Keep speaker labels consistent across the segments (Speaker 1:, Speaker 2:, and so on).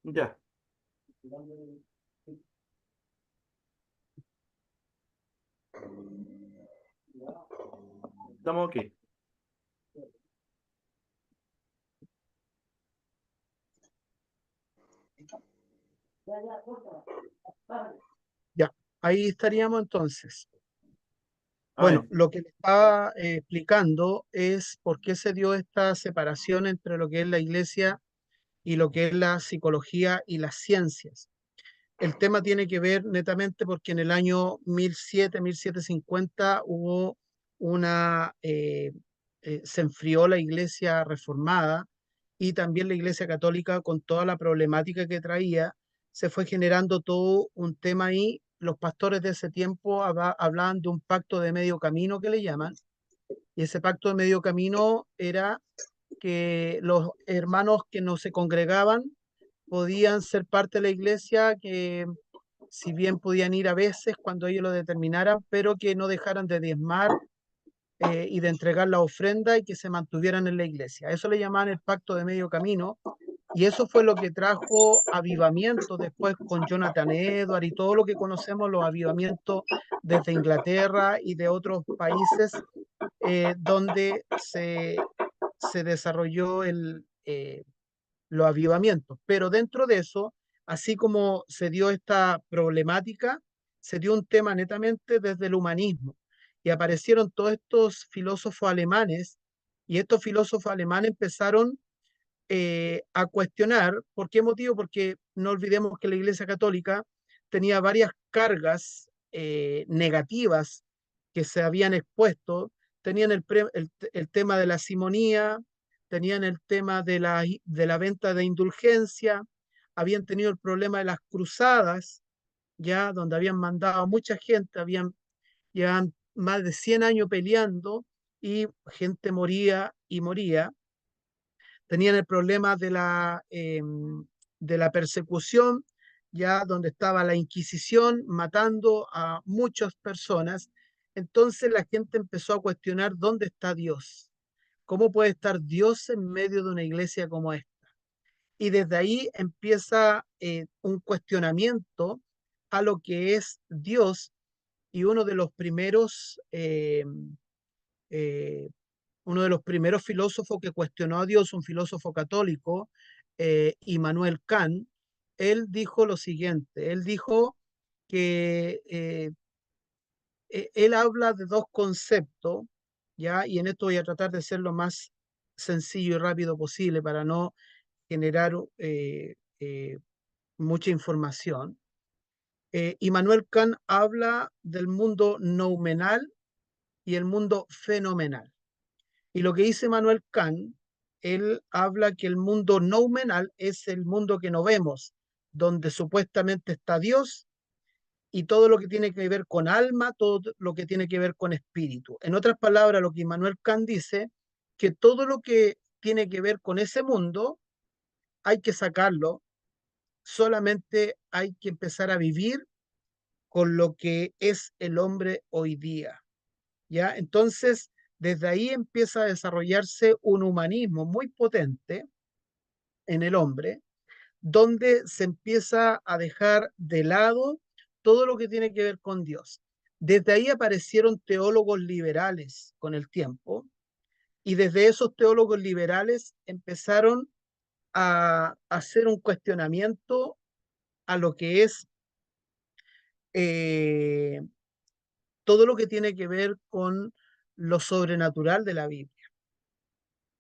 Speaker 1: Ya, estamos aquí.
Speaker 2: Ya, ahí estaríamos entonces.
Speaker 1: A
Speaker 2: Bueno,
Speaker 1: ver,
Speaker 2: lo que le estaba explicando es por qué se dio esta separación entre lo que es la iglesia y lo que es la psicología y las ciencias. El tema tiene que ver netamente porque en el año 1750 hubo una, se enfrió la iglesia reformada y también la iglesia católica con toda la problemática que traía, se fue generando todo un tema ahí. Los pastores de ese tiempo hablaban de un pacto de medio camino que le llaman, y ese pacto de medio camino era que los hermanos que no se congregaban podían ser parte de la iglesia, que si bien podían ir a veces cuando ellos lo determinaran, pero que no dejaran de diezmar y de entregar la ofrenda y que se mantuvieran en la iglesia. Eso le llamaban el pacto de medio camino, y eso fue lo que trajo avivamiento después con Jonathan Edward y todo lo que conocemos, los avivamientos desde Inglaterra y de otros países donde se desarrolló los avivamientos. Pero dentro de eso, así como se dio esta problemática, se dio un tema netamente desde el humanismo. Y aparecieron todos estos filósofos alemanes, y estos filósofos alemanes empezaron a cuestionar. ¿Por qué motivo? Porque no olvidemos que la Iglesia Católica tenía varias cargas negativas que se habían expuesto. Tenían el tema de la simonía, tenían el tema de la venta de indulgencia, habían tenido el problema de las cruzadas, ya donde habían mandado a mucha gente, llevaban más de 100 años peleando y gente moría y moría. Tenían el problema de la persecución, ya donde estaba la Inquisición matando a muchas personas. Entonces la gente empezó a cuestionar dónde está Dios, cómo puede estar Dios en medio de una iglesia como esta. Y desde ahí empieza un cuestionamiento a lo que es Dios, y eh, uno de los primeros filósofos que cuestionó a Dios, un filósofo católico, Immanuel Kant, él dijo lo siguiente. Él dijo que él habla de dos conceptos, ¿ya? Y en esto voy a tratar de ser lo más sencillo y rápido posible para no generar mucha información. Immanuel Kant habla del mundo noumenal y el mundo fenomenal. Y lo que dice Manuel Kant, él habla que el mundo noumenal es el mundo que no vemos, donde supuestamente está Dios y todo lo que tiene que ver con alma, todo lo que tiene que ver con espíritu. En otras palabras, lo que Manuel Kant dice, que todo lo que tiene que ver con ese mundo hay que sacarlo, solamente hay que empezar a vivir con lo que es el hombre hoy día. ¿Ya? Entonces, desde ahí empieza a desarrollarse un humanismo muy potente en el hombre, donde se empieza a dejar de lado todo lo que tiene que ver con Dios. Desde ahí aparecieron teólogos liberales con el tiempo, y desde esos teólogos liberales empezaron a hacer un cuestionamiento a lo que es eh, todo lo que tiene que ver con lo sobrenatural de la Biblia.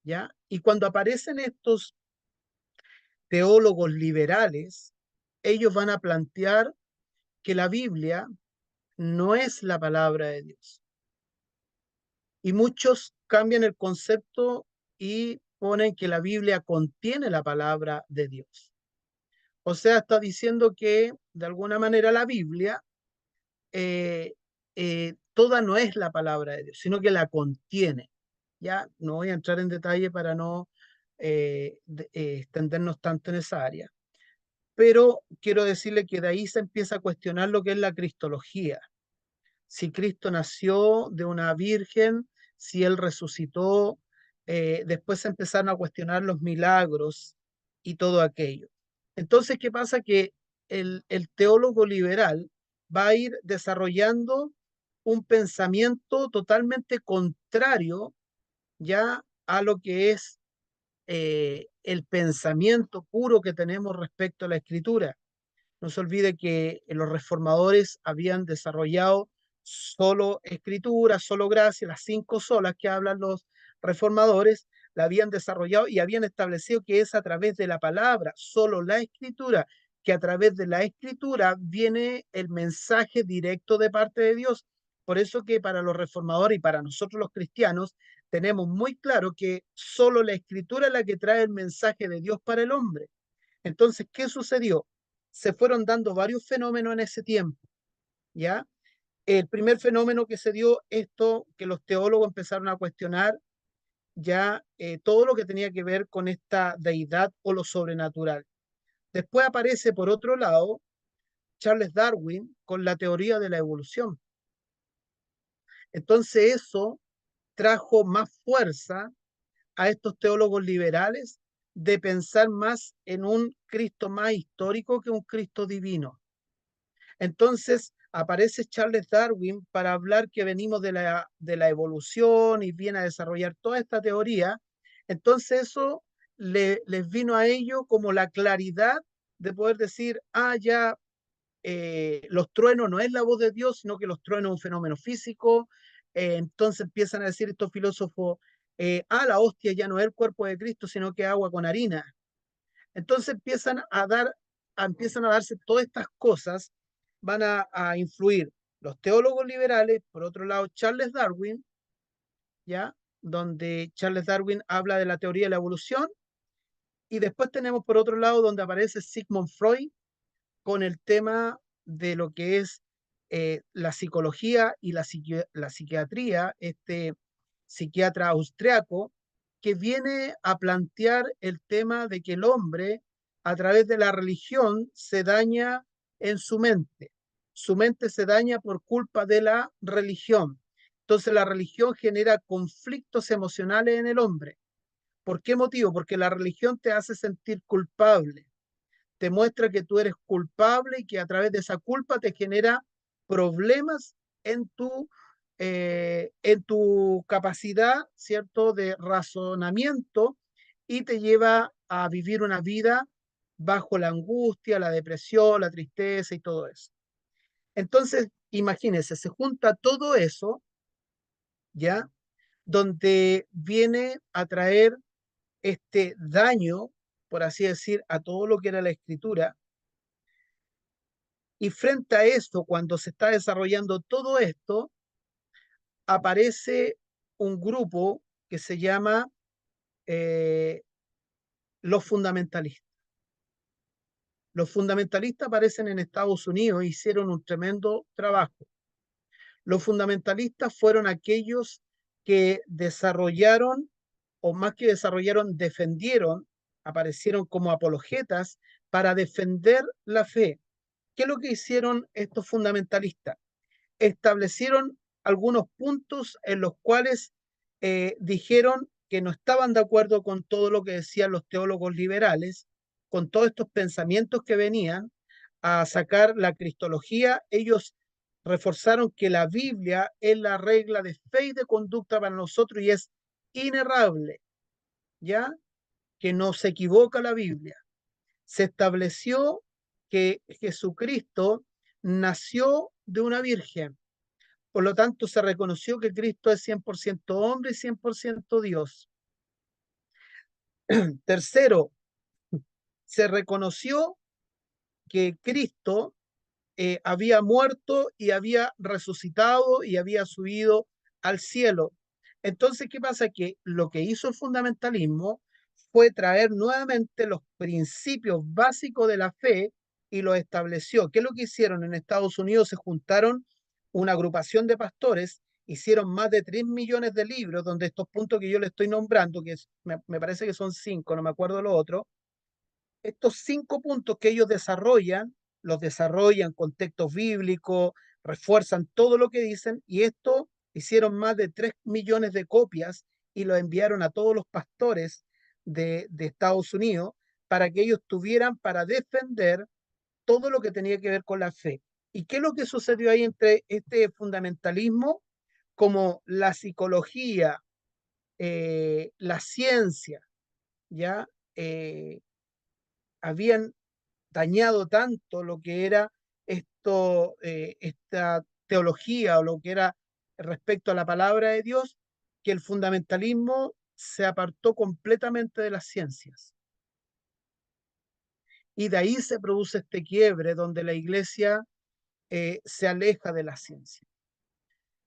Speaker 2: ¿Ya? Y cuando aparecen estos teólogos liberales, ellos van a plantear que la Biblia no es la palabra de Dios. Y muchos cambian el concepto y ponen que la Biblia contiene la palabra de Dios. O sea, está diciendo que de alguna manera la Biblia eh, toda no es la palabra de Dios, sino que la contiene. Ya no voy a entrar en detalle para no extendernos tanto en esa área, pero quiero decirle que de ahí se empieza a cuestionar lo que es la cristología. Si Cristo nació de una virgen, si Él resucitó, después se empezaron a cuestionar los milagros y todo aquello. Entonces, ¿qué pasa? Que el teólogo liberal va a ir desarrollando un pensamiento totalmente contrario ya a lo que es el pensamiento puro que tenemos respecto a la escritura. No se olvide que los reformadores habían desarrollado solo escritura, solo gracia, las cinco solas que hablan los reformadores, la habían desarrollado y habían establecido que es a través de la palabra, solo la escritura, que a través de la escritura viene el mensaje directo de parte de Dios. Por eso que para los reformadores y para nosotros los cristianos tenemos muy claro que solo la escritura es la que trae el mensaje de Dios para el hombre. Entonces, ¿qué sucedió? Se fueron dando varios fenómenos en ese tiempo, ¿ya? El primer fenómeno que se dio, esto que los teólogos empezaron a cuestionar ya todo lo que tenía que ver con esta deidad o lo sobrenatural. Después aparece, por otro lado, Charles Darwin con la teoría de la evolución. Entonces eso trajo más fuerza a estos teólogos liberales de pensar más en un Cristo más histórico que un Cristo divino. Entonces aparece Charles Darwin para hablar que venimos de la evolución y viene a desarrollar toda esta teoría. Entonces eso les vino a ellos como la claridad de poder decir, ya los truenos no es la voz de Dios, sino que los truenos es un fenómeno físico. Entonces empiezan a decir estos filósofos, la hostia ya no es el cuerpo de Cristo, sino que agua con harina. Entonces empiezan a darse todas estas cosas, van a influir los teólogos liberales, por otro lado Charles Darwin, ¿ya? Donde Charles Darwin habla de la teoría de la evolución, y después tenemos por otro lado donde aparece Sigmund Freud con el tema de lo que es la psicología y la psiquiatría, este psiquiatra austriaco, que viene a plantear el tema de que el hombre, a través de la religión, se daña en su mente. Su mente se daña por culpa de la religión. Entonces la religión genera conflictos emocionales en el hombre. ¿Por qué motivo? Porque la religión te hace sentir culpable, te muestra que tú eres culpable y que a través de esa culpa te genera problemas en tu capacidad, ¿cierto?, de razonamiento, y te lleva a vivir una vida bajo la angustia, la depresión, la tristeza y todo eso. Entonces, imagínense, se junta todo eso, ¿ya? Donde viene a traer este daño, por así decir, a todo lo que era la escritura. Y frente a esto, cuando se está desarrollando todo esto, aparece un grupo que se llama eh, los fundamentalistas. Los fundamentalistas aparecen en Estados Unidos e hicieron un tremendo trabajo. Los fundamentalistas fueron aquellos que desarrollaron, o más que desarrollaron, defendieron, aparecieron como apologetas para defender la fe. ¿Qué es lo que hicieron estos fundamentalistas? Establecieron algunos puntos en los cuales dijeron que no estaban de acuerdo con todo lo que decían los teólogos liberales, con todos estos pensamientos que venían a sacar la cristología. Ellos reforzaron que la Biblia es la regla de fe y de conducta para nosotros y es inerrable, ¿ya? Que no se equivoca la Biblia. Se estableció que Jesucristo nació de una virgen, por lo tanto, se reconoció que Cristo es 100% hombre y 100% Dios. Tercero, se reconoció que Cristo había muerto y había resucitado y había subido al cielo. Entonces, ¿qué pasa? Que lo que hizo el fundamentalismo fue traer nuevamente los principios básicos de la fe y los estableció. ¿Qué es lo que hicieron? En Estados Unidos se juntaron una agrupación de pastores, hicieron más de 3 millones de libros donde estos puntos que yo le estoy nombrando, me parece que son 5, no me acuerdo lo otro, estos 5 puntos que ellos desarrollan, los desarrollan con textos bíblicos, refuerzan todo lo que dicen, y esto hicieron más de 3 millones de copias y lo enviaron a todos los pastores de Estados Unidos para que ellos tuvieran para defender todo lo que tenía que ver con la fe. ¿Y qué es lo que sucedió ahí entre este fundamentalismo, como la psicología, la ciencia, ya habían dañado tanto lo que era esta teología o lo que era respecto a la palabra de Dios, que el fundamentalismo se apartó completamente de las ciencias. Y de ahí se produce este quiebre donde la iglesia se aleja de la ciencia,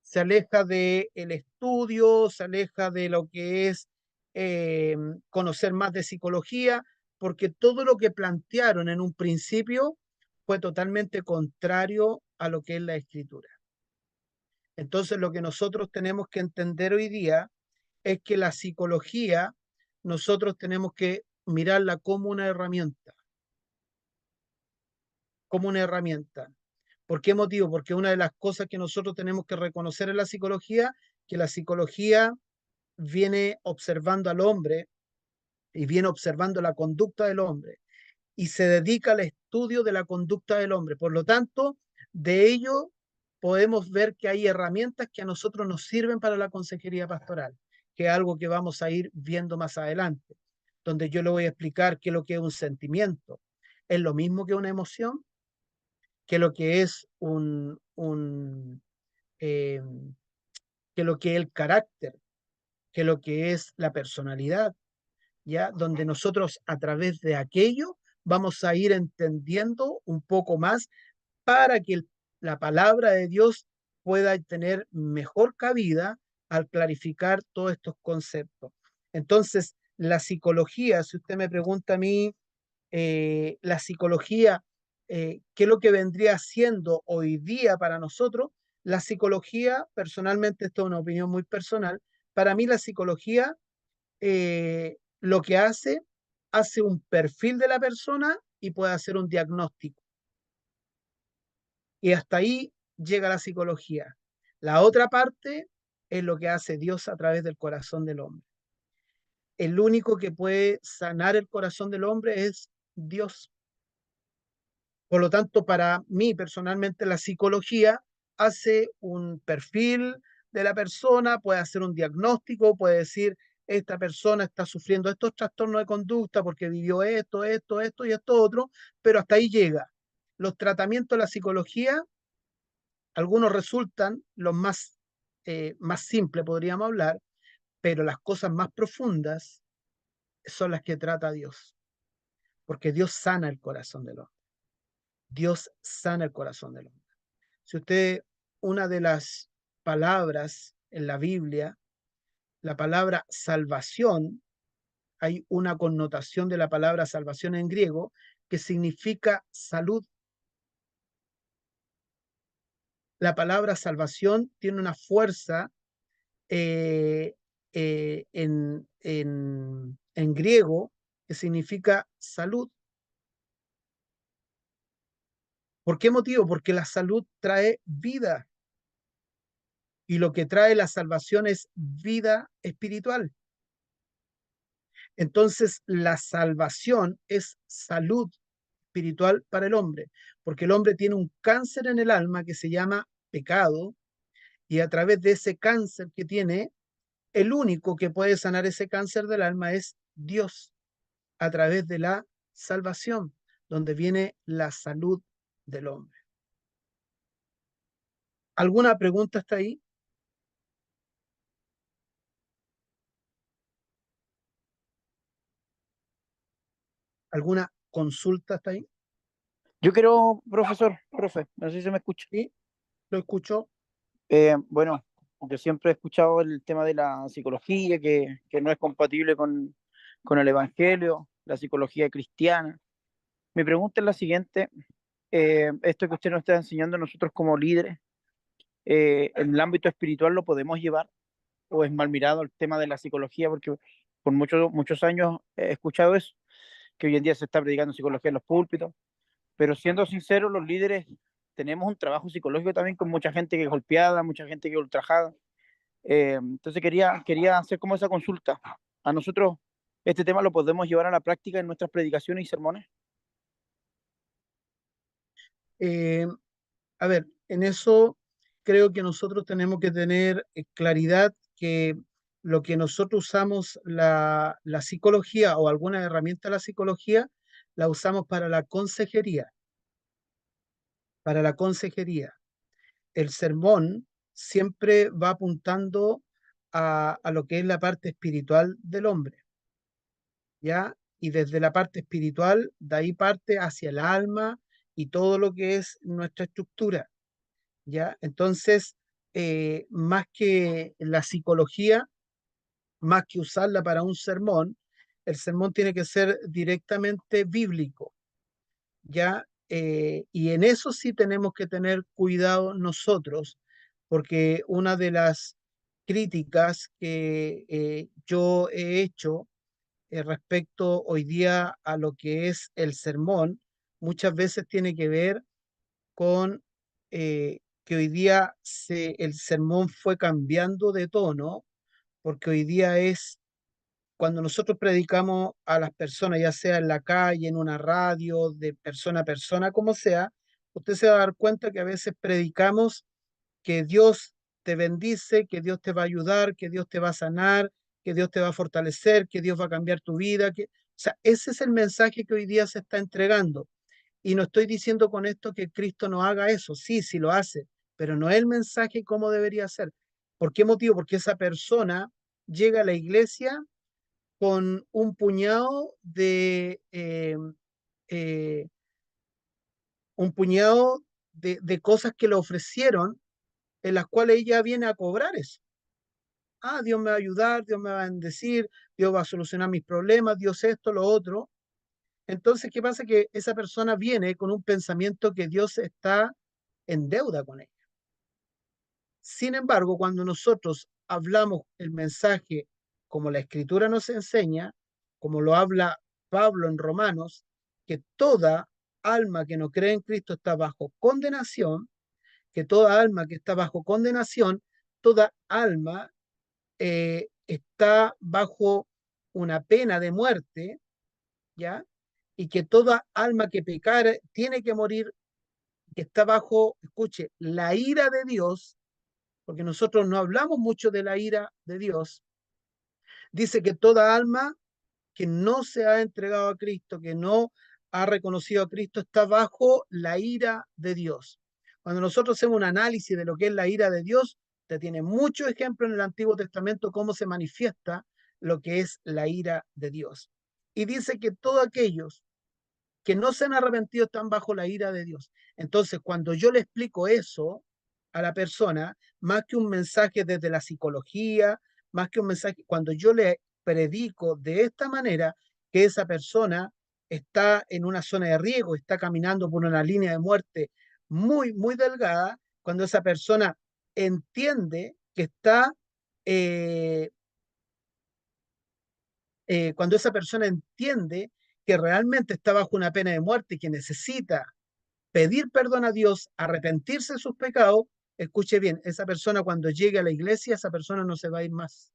Speaker 2: se aleja del estudio, se aleja de lo que es eh, conocer más de psicología, porque todo lo que plantearon en un principio fue totalmente contrario a lo que es la escritura. Entonces, lo que nosotros tenemos que entender hoy día es que la psicología nosotros tenemos que mirarla como una herramienta, como una herramienta. ¿Por qué motivo? Porque una de las cosas que nosotros tenemos que reconocer en la psicología, que la psicología viene observando al hombre y viene observando la conducta del hombre y se dedica al estudio de la conducta del hombre. Por lo tanto, de ello podemos ver que hay herramientas que a nosotros nos sirven para la consejería pastoral, que es algo que vamos a ir viendo más adelante, donde yo le voy a explicar qué es lo que es un sentimiento. Es lo mismo que una emoción, que lo que es eh, que lo que es el carácter, que lo que es la personalidad, ¿ya? Donde nosotros a través de aquello vamos a ir entendiendo un poco más para que la palabra de Dios pueda tener mejor cabida al clarificar todos estos conceptos. Entonces, la psicología, si usted me pregunta a mí, la psicología, ¿qué es lo que vendría siendo hoy día para nosotros? La psicología, personalmente, esto es una opinión muy personal, para mí la psicología lo que hace un perfil de la persona y puede hacer un diagnóstico. Y hasta ahí llega la psicología. La otra parte es lo que hace Dios a través del corazón del hombre. El único que puede sanar el corazón del hombre es Dios. Por lo tanto, para mí personalmente, la psicología hace un perfil de la persona, puede hacer un diagnóstico, puede decir, esta persona está sufriendo estos trastornos de conducta porque vivió esto y esto otro, pero hasta ahí llega. Los tratamientos de la psicología, algunos resultan los más simples, podríamos hablar, pero las cosas más profundas son las que trata Dios, porque Dios sana el corazón del hombre. Dios sana el corazón del hombre. Si usted, una de las palabras en la Biblia, la palabra salvación, hay una connotación de la palabra salvación en griego que significa salud. La palabra salvación tiene una fuerza eh, en griego que significa salud. ¿Por qué motivo? Porque la salud trae vida y lo que trae la salvación es vida espiritual. Entonces, la salvación es salud espiritual para el hombre, porque el hombre tiene un cáncer en el alma que se llama pecado, y a través de ese cáncer que tiene, el único que puede sanar ese cáncer del alma es Dios, a través de la salvación, donde viene la salud del hombre. ¿Alguna pregunta hasta ahí? ¿Alguna consulta hasta ahí?
Speaker 1: Yo quiero, profe, no sé si se me escucha.
Speaker 2: Sí, lo escucho.
Speaker 1: Bueno, yo siempre he escuchado el tema de la psicología, que no es compatible con el Evangelio, la psicología cristiana. Mi pregunta es la siguiente, esto que usted nos está enseñando nosotros como líderes, ¿en el ámbito espiritual lo podemos llevar o es mal mirado el tema de la psicología? Porque por muchos años he escuchado eso, que hoy en día se está predicando psicología en los púlpitos, pero siendo sincero, los líderes tenemos un trabajo psicológico también con mucha gente que es golpeada, mucha gente que es ultrajada. Entonces quería hacer como esa consulta. A nosotros ¿Este tema lo podemos llevar a la práctica en nuestras predicaciones y sermones?
Speaker 2: Eh, a ver, en eso creo que nosotros tenemos que tener claridad que lo que nosotros usamos, la psicología o alguna herramienta de la psicología, la usamos para la consejería, para la consejería. El sermón siempre va apuntando a lo que es la parte espiritual del hombre, ¿ya? Y desde la parte espiritual, de ahí parte hacia el alma y todo lo que es nuestra estructura, ¿ya? Entonces, más que la psicología, más que usarla para un sermón, el sermón tiene que ser directamente bíblico, ¿ya? Y en eso sí tenemos que tener cuidado nosotros, porque una de las críticas que yo he hecho respecto hoy día a lo que es el sermón, muchas veces tiene que ver con que hoy día el sermón fue cambiando de tono, porque hoy día es cuando nosotros predicamos a las personas, ya sea en la calle, en una radio, de persona a persona, como sea, usted se va a dar cuenta que a veces predicamos que Dios te bendice, que Dios te va a ayudar, que Dios te va a sanar, que Dios te va a fortalecer, que Dios va a cambiar tu vida. O sea, ese es el mensaje que hoy día se está entregando. Y no estoy diciendo con esto que Cristo no haga eso, sí, sí lo hace, pero no es el mensaje como debería ser. ¿Por qué motivo? Porque esa persona llega a la iglesia con un puñado eh, de cosas que le ofrecieron, en las cuales ella viene a cobrar eso. Ah, Dios me va a ayudar, Dios me va a bendecir, Dios va a solucionar mis problemas, Dios esto, lo otro. Entonces, ¿qué pasa? Que esa persona viene con un pensamiento que Dios está en deuda con ella. Sin embargo, cuando nosotros hablamos el mensaje como la Escritura nos enseña, como lo habla Pablo en Romanos, que toda alma que no cree en Cristo está bajo condenación, que toda alma que está bajo condenación, toda alma está bajo una pena de muerte, ¿ya? Y que toda alma que pecare tiene que morir, que está bajo, escuche, la ira de Dios, porque nosotros no hablamos mucho de la ira de Dios. Dice que toda alma que no se ha entregado a Cristo, que no ha reconocido a Cristo, está bajo la ira de Dios. Cuando nosotros hacemos un análisis de lo que es la ira de Dios, te tiene muchos ejemplos en el Antiguo Testamento cómo se manifiesta lo que es la ira de Dios. Y dice que todos aquellos que no se han arrepentido están bajo la ira de Dios. Entonces, cuando yo le explico eso a la persona, más que un mensaje desde la psicología, más que un mensaje, cuando yo le predico de esta manera que esa persona está en una zona de riesgo, está caminando por una línea de muerte muy, muy delgada, cuando esa persona entiende que está, eh, cuando esa persona entiende que realmente está bajo una pena de muerte y que necesita pedir perdón a Dios, arrepentirse de sus pecados, escuche bien, esa persona cuando llegue a la iglesia, esa persona no se va a ir más,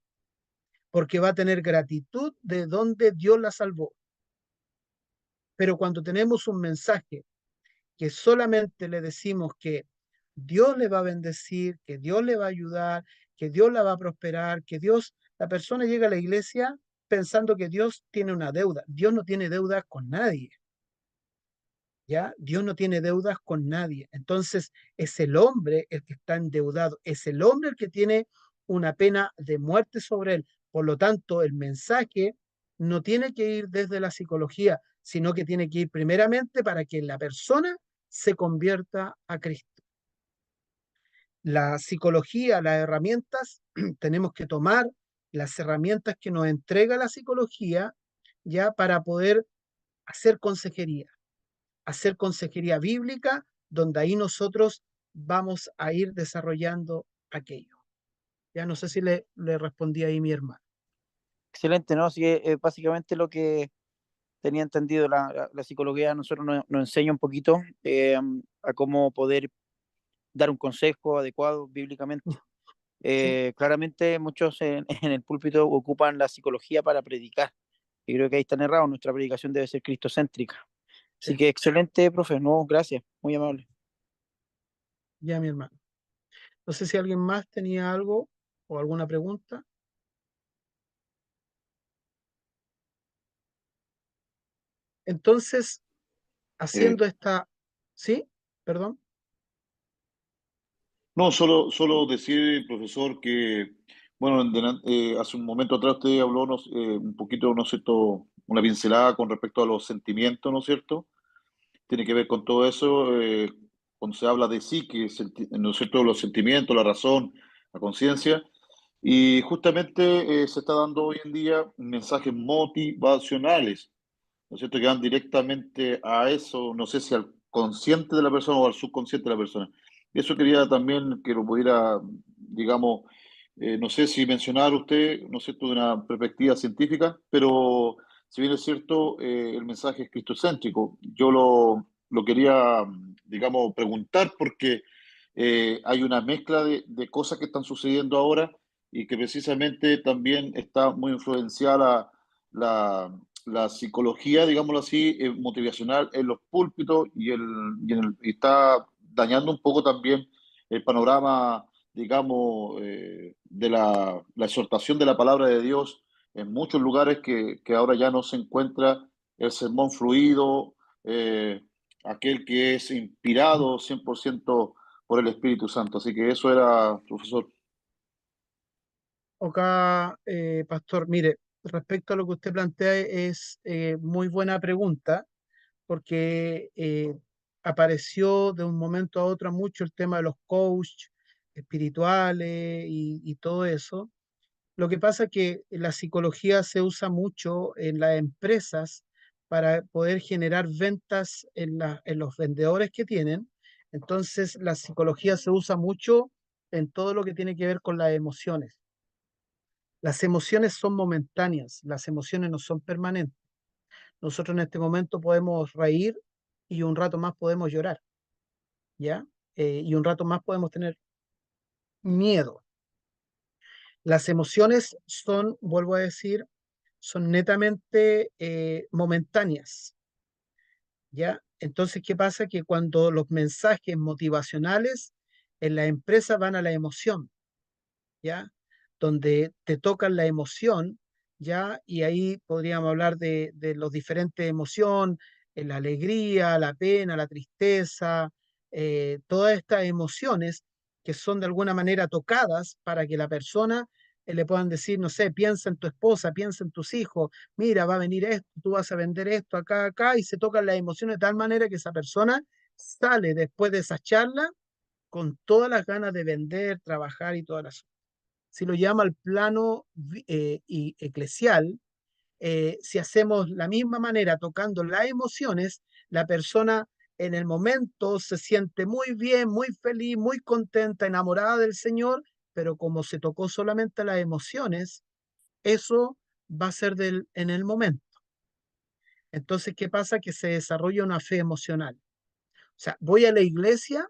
Speaker 2: porque va a tener gratitud de donde Dios la salvó. Pero cuando tenemos un mensaje que solamente le decimos que Dios le va a bendecir, que Dios le va a ayudar, que Dios la va a prosperar, que Dios, la persona llega a la iglesia pensando que Dios tiene una deuda. Dios no tiene deuda con nadie. ¿Ya? Dios no tiene deudas con nadie. Entonces, es el hombre el que está endeudado, es el hombre el que tiene una pena de muerte sobre él. Por lo tanto, el mensaje no tiene que ir desde la psicología, sino que tiene que ir primeramente para que la persona se convierta a Cristo. La psicología, las herramientas, tenemos que tomar las herramientas que nos entrega la psicología ya para poder hacer consejería bíblica, donde ahí nosotros vamos a ir desarrollando aquello. Ya no sé si le respondí ahí mi hermano.
Speaker 1: Excelente, ¿no? Así que básicamente lo que tenía entendido, la psicología a nosotros nos enseña un poquito a cómo poder dar un consejo adecuado bíblicamente.
Speaker 2: ¿Sí?
Speaker 1: Claramente muchos en el púlpito ocupan la psicología para predicar, Y creo que ahí están errados, nuestra predicación debe ser cristocéntrica. Así
Speaker 2: Sí,
Speaker 1: que excelente, profe, no, gracias, muy amable.
Speaker 2: ya mi hermano. No sé si alguien más tenía algo o alguna pregunta. Entonces,
Speaker 3: Eh,
Speaker 2: haciendo esta, ¿sí? Perdón.
Speaker 3: no, solo decir, profesor, que, bueno, hace un momento atrás usted habló un poquito, ¿no es cierto?, una pincelada con respecto a los sentimientos, ¿no es cierto? Tiene que ver con todo eso, cuando se habla de psique, ¿no es cierto?, los sentimientos, la razón, la conciencia. Y justamente se está dando hoy en día mensajes motivacionales, ¿no es cierto?, que van directamente a eso, no sé si al consciente de la persona o al subconsciente de la persona. Y eso quería también que lo pudiera, digamos, no sé si mencionar usted, ¿no es cierto?, de una perspectiva científica, pero si bien es cierto, el mensaje es cristocéntrico. Yo lo quería, digamos, preguntar porque hay una mezcla de cosas que están sucediendo ahora y que precisamente también está muy influenciada la psicología, digámoslo así, motivacional en los púlpitos y está dañando un poco también el panorama, digamos, de la exhortación de la palabra de Dios en muchos lugares que ahora ya no se encuentra el sermón fluido, aquel que es inspirado 100% por el Espíritu Santo. Así que eso era, profesor.
Speaker 2: Acá, pastor, mire, respecto a lo que usted plantea es muy buena pregunta porque apareció de un momento a otro mucho el tema de los coach espirituales y todo eso. Lo que pasa es que la psicología se usa mucho en las empresas para poder generar ventas en los vendedores que tienen. Entonces, la psicología se usa mucho en todo lo que tiene que ver con las emociones. Las emociones son momentáneas, las emociones no son permanentes. Nosotros en este momento podemos reír y un rato más podemos llorar, ¿ya? Y un rato más podemos tener miedo. Las emociones son, vuelvo a decir, son netamente momentáneas, ¿ya? Entonces, ¿qué pasa? Que cuando los mensajes motivacionales en la empresa van a la emoción, ¿ya? Donde te tocan la emoción, ¿ya? Y ahí podríamos hablar de los diferentes emociones, la alegría, la pena, la tristeza, todas estas emociones que son de alguna manera tocadas para que la persona le puedan decir, no sé, piensa en tu esposa, piensa en tus hijos, mira, va a venir esto, tú vas a vender esto acá, acá, y se tocan las emociones de tal manera que esa persona sale después de esa charla con todas las ganas de vender, trabajar y todas las si lo llama al plano y eclesial, si hacemos la misma manera tocando las emociones, la persona en el momento se siente muy bien, muy feliz, muy contenta, enamorada del Señor, pero como se tocó solamente las emociones, eso va a ser en el momento. Entonces, ¿qué pasa? Que se desarrolla una fe emocional. O sea, voy a la iglesia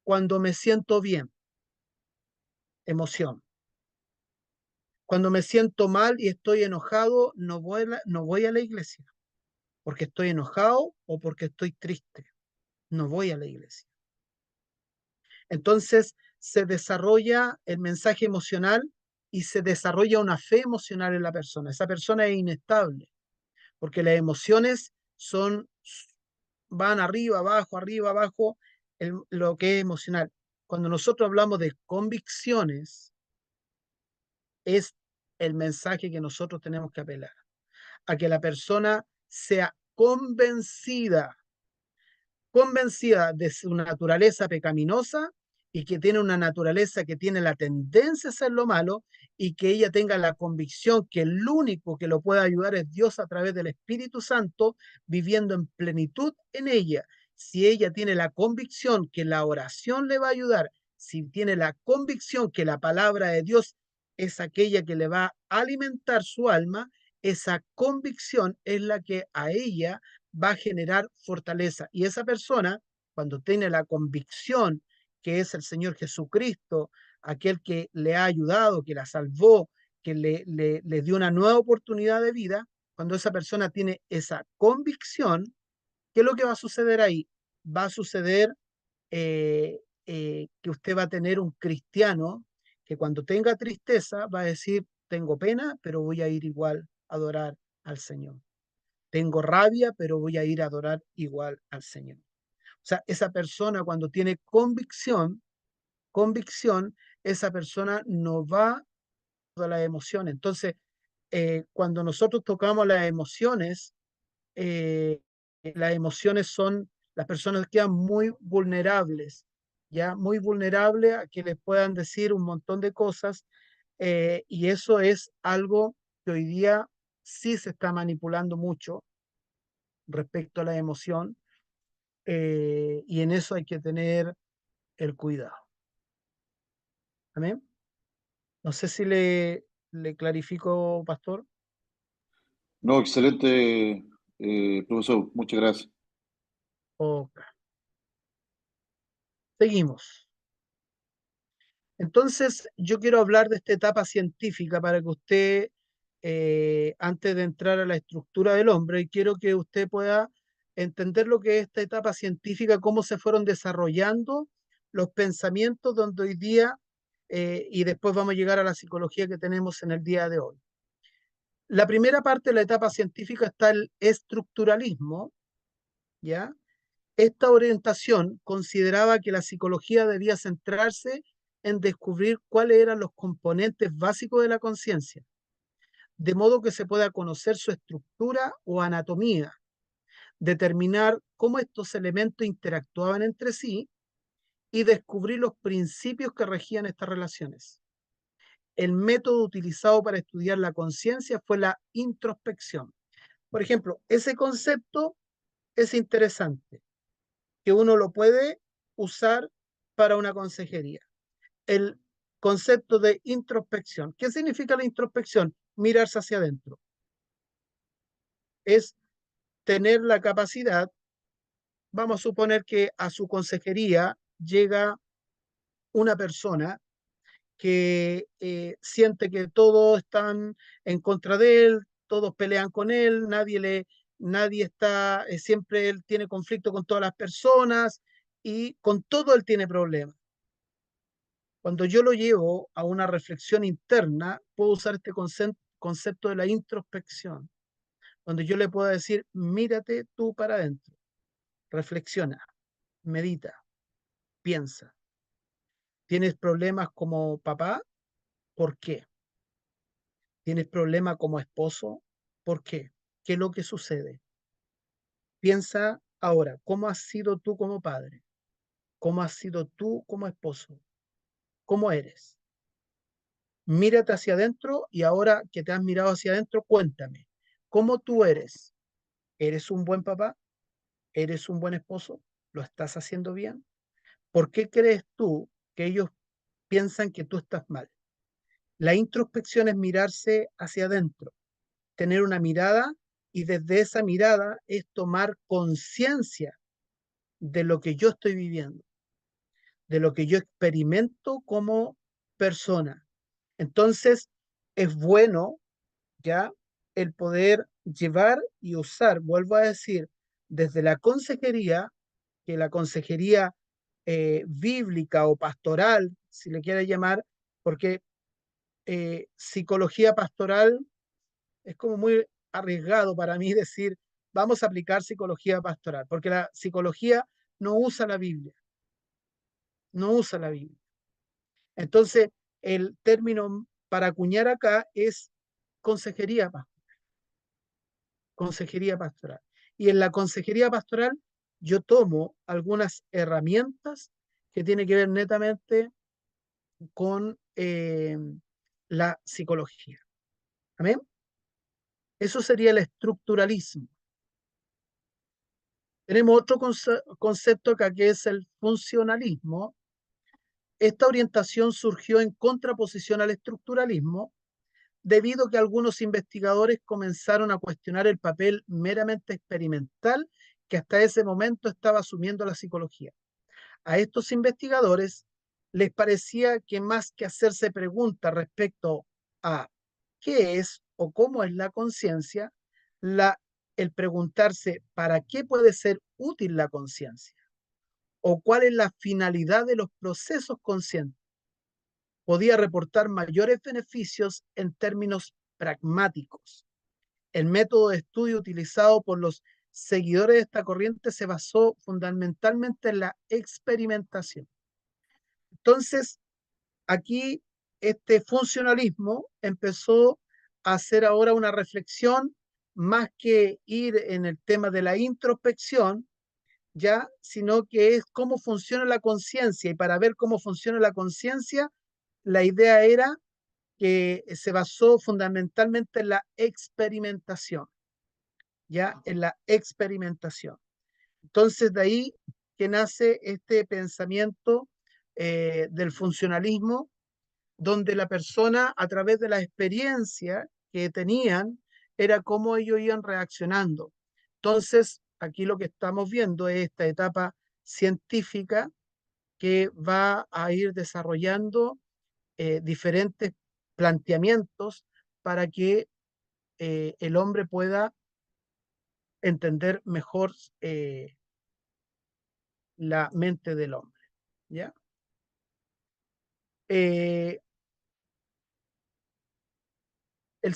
Speaker 2: cuando me siento bien, emoción. Cuando me siento mal y estoy enojado, no voy a la iglesia, porque estoy enojado o porque estoy triste. No voy a la iglesia. Entonces se desarrolla el mensaje emocional y se desarrolla una fe emocional en la persona. Esa persona es inestable, porque las emociones son, van arriba, abajo, lo que es emocional. Cuando nosotros hablamos de convicciones, es el mensaje que nosotros tenemos que apelar a que la persona sea convencida de su naturaleza pecaminosa y que tiene una naturaleza que tiene la tendencia a hacer lo malo y que ella tenga la convicción que el único que lo puede ayudar es Dios a través del Espíritu Santo, viviendo en plenitud en ella. Si ella tiene la convicción que la oración le va a ayudar, si tiene la convicción que la palabra de Dios es aquella que le va a alimentar su alma, esa convicción es la que a ella va a generar fortaleza. Y esa persona, cuando tiene la convicción que es el Señor Jesucristo, aquel que le ha ayudado, que la salvó, que le dio una nueva oportunidad de vida, cuando esa persona tiene esa convicción, ¿qué es lo que va a suceder ahí? Va a suceder que usted va a tener un cristiano que cuando tenga tristeza va a decir, tengo pena, pero voy a ir igual a adorar al Señor. Tengo rabia, pero voy a ir a adorar igual al Señor. O sea, esa persona cuando tiene convicción, esa persona no va a las emociones. Entonces, cuando nosotros tocamos eh, las emociones son, las personas quedan muy vulnerables, ya muy vulnerables a que les puedan decir un montón de cosas, y eso es algo que hoy día sí se está manipulando mucho respecto a la emoción, y en eso hay que tener el cuidado. Amén. No sé si le clarifico, pastor.
Speaker 3: No, excelente, profesor, muchas gracias.
Speaker 2: Ok. Seguimos. Entonces, yo quiero hablar de esta etapa científica para que usted, antes de entrar a la estructura del hombre, y quiero que usted pueda entender lo que es esta etapa científica, cómo se fueron desarrollando los pensamientos donde hoy día, y después vamos a llegar a la psicología que tenemos en el día de hoy. La primera parte de la etapa científica está el estructuralismo, ¿ya? Esta orientación consideraba que la psicología debía centrarse en descubrir cuáles eran los componentes básicos de la conciencia, de modo que se pueda conocer su estructura o anatomía, determinar cómo estos elementos interactuaban entre sí y descubrir los principios que regían estas relaciones. El método utilizado para estudiar la conciencia fue la introspección. Por ejemplo, ese concepto es interesante, que uno lo puede usar para una consejería. El concepto de introspección. ¿Qué significa la introspección? Mirarse hacia adentro. Es tener la capacidad, vamos a suponer que a su consejería llega una persona que siente que todos están en contra de él, todos pelean con él, nadie está, siempre él tiene conflicto con todas las personas y con todo él tiene problemas. Cuando yo lo llevo a una reflexión interna, puedo usar este concepto de la introspección, donde yo le puedo decir, mírate tú para adentro, reflexiona, medita, piensa. ¿Tienes problemas como papá? ¿Por qué? ¿Tienes problemas como esposo? ¿Por qué? ¿Qué es lo que sucede? Piensa ahora, ¿cómo has sido tú como padre? ¿Cómo has sido tú como esposo? ¿Cómo eres? Mírate hacia adentro y ahora que te has mirado hacia adentro, cuéntame, ¿cómo tú eres? ¿Eres un buen papá? ¿Eres un buen esposo? ¿Lo estás haciendo bien? ¿Por qué crees tú que ellos piensan que tú estás mal? La introspección es mirarse hacia adentro, tener una mirada y desde esa mirada es tomar conciencia de lo que yo estoy viviendo, de lo que yo experimento como persona. Entonces, es bueno ya el poder llevar y usar, vuelvo a decir, desde la consejería, que la consejería bíblica o pastoral, si le quiere llamar, porque psicología pastoral es como muy arriesgado para mí decir, vamos a aplicar psicología pastoral, porque la psicología no usa la Biblia, no usa la Biblia. Entonces, el término para acuñar acá es consejería pastoral. Consejería pastoral. Y en la consejería pastoral yo tomo algunas herramientas que tienen que ver netamente con la psicología. ¿Amén? Eso sería el estructuralismo. Tenemos otro concepto acá que es el funcionalismo. Esta orientación surgió en contraposición al estructuralismo debido a que algunos investigadores comenzaron a cuestionar el papel meramente experimental que hasta ese momento estaba asumiendo la psicología. A estos investigadores les parecía que más que hacerse preguntas respecto a qué es o cómo es la conciencia, la, el preguntarse ¿para qué puede ser útil la conciencia? ¿O cuál es la finalidad de los procesos conscientes? Podía reportar mayores beneficios en términos pragmáticos. El método de estudio utilizado por los seguidores de esta corriente se basó fundamentalmente en la experimentación. Entonces, aquí este funcionalismo empezó a hacer ahora una reflexión más que ir en el tema de la introspección, ya, sino que es cómo funciona la conciencia. Y para ver cómo funciona la conciencia, la idea era que se basó fundamentalmente en la experimentación, ya, en la experimentación. Entonces, de ahí que nace este pensamiento del funcionalismo, donde la persona, a través de la experiencia que tenían, era cómo ellos iban reaccionando. Entonces, aquí lo que estamos viendo es esta etapa científica que va a ir desarrollando diferentes planteamientos para que el hombre pueda entender mejor la mente del hombre. ¿Ya? Eh, el,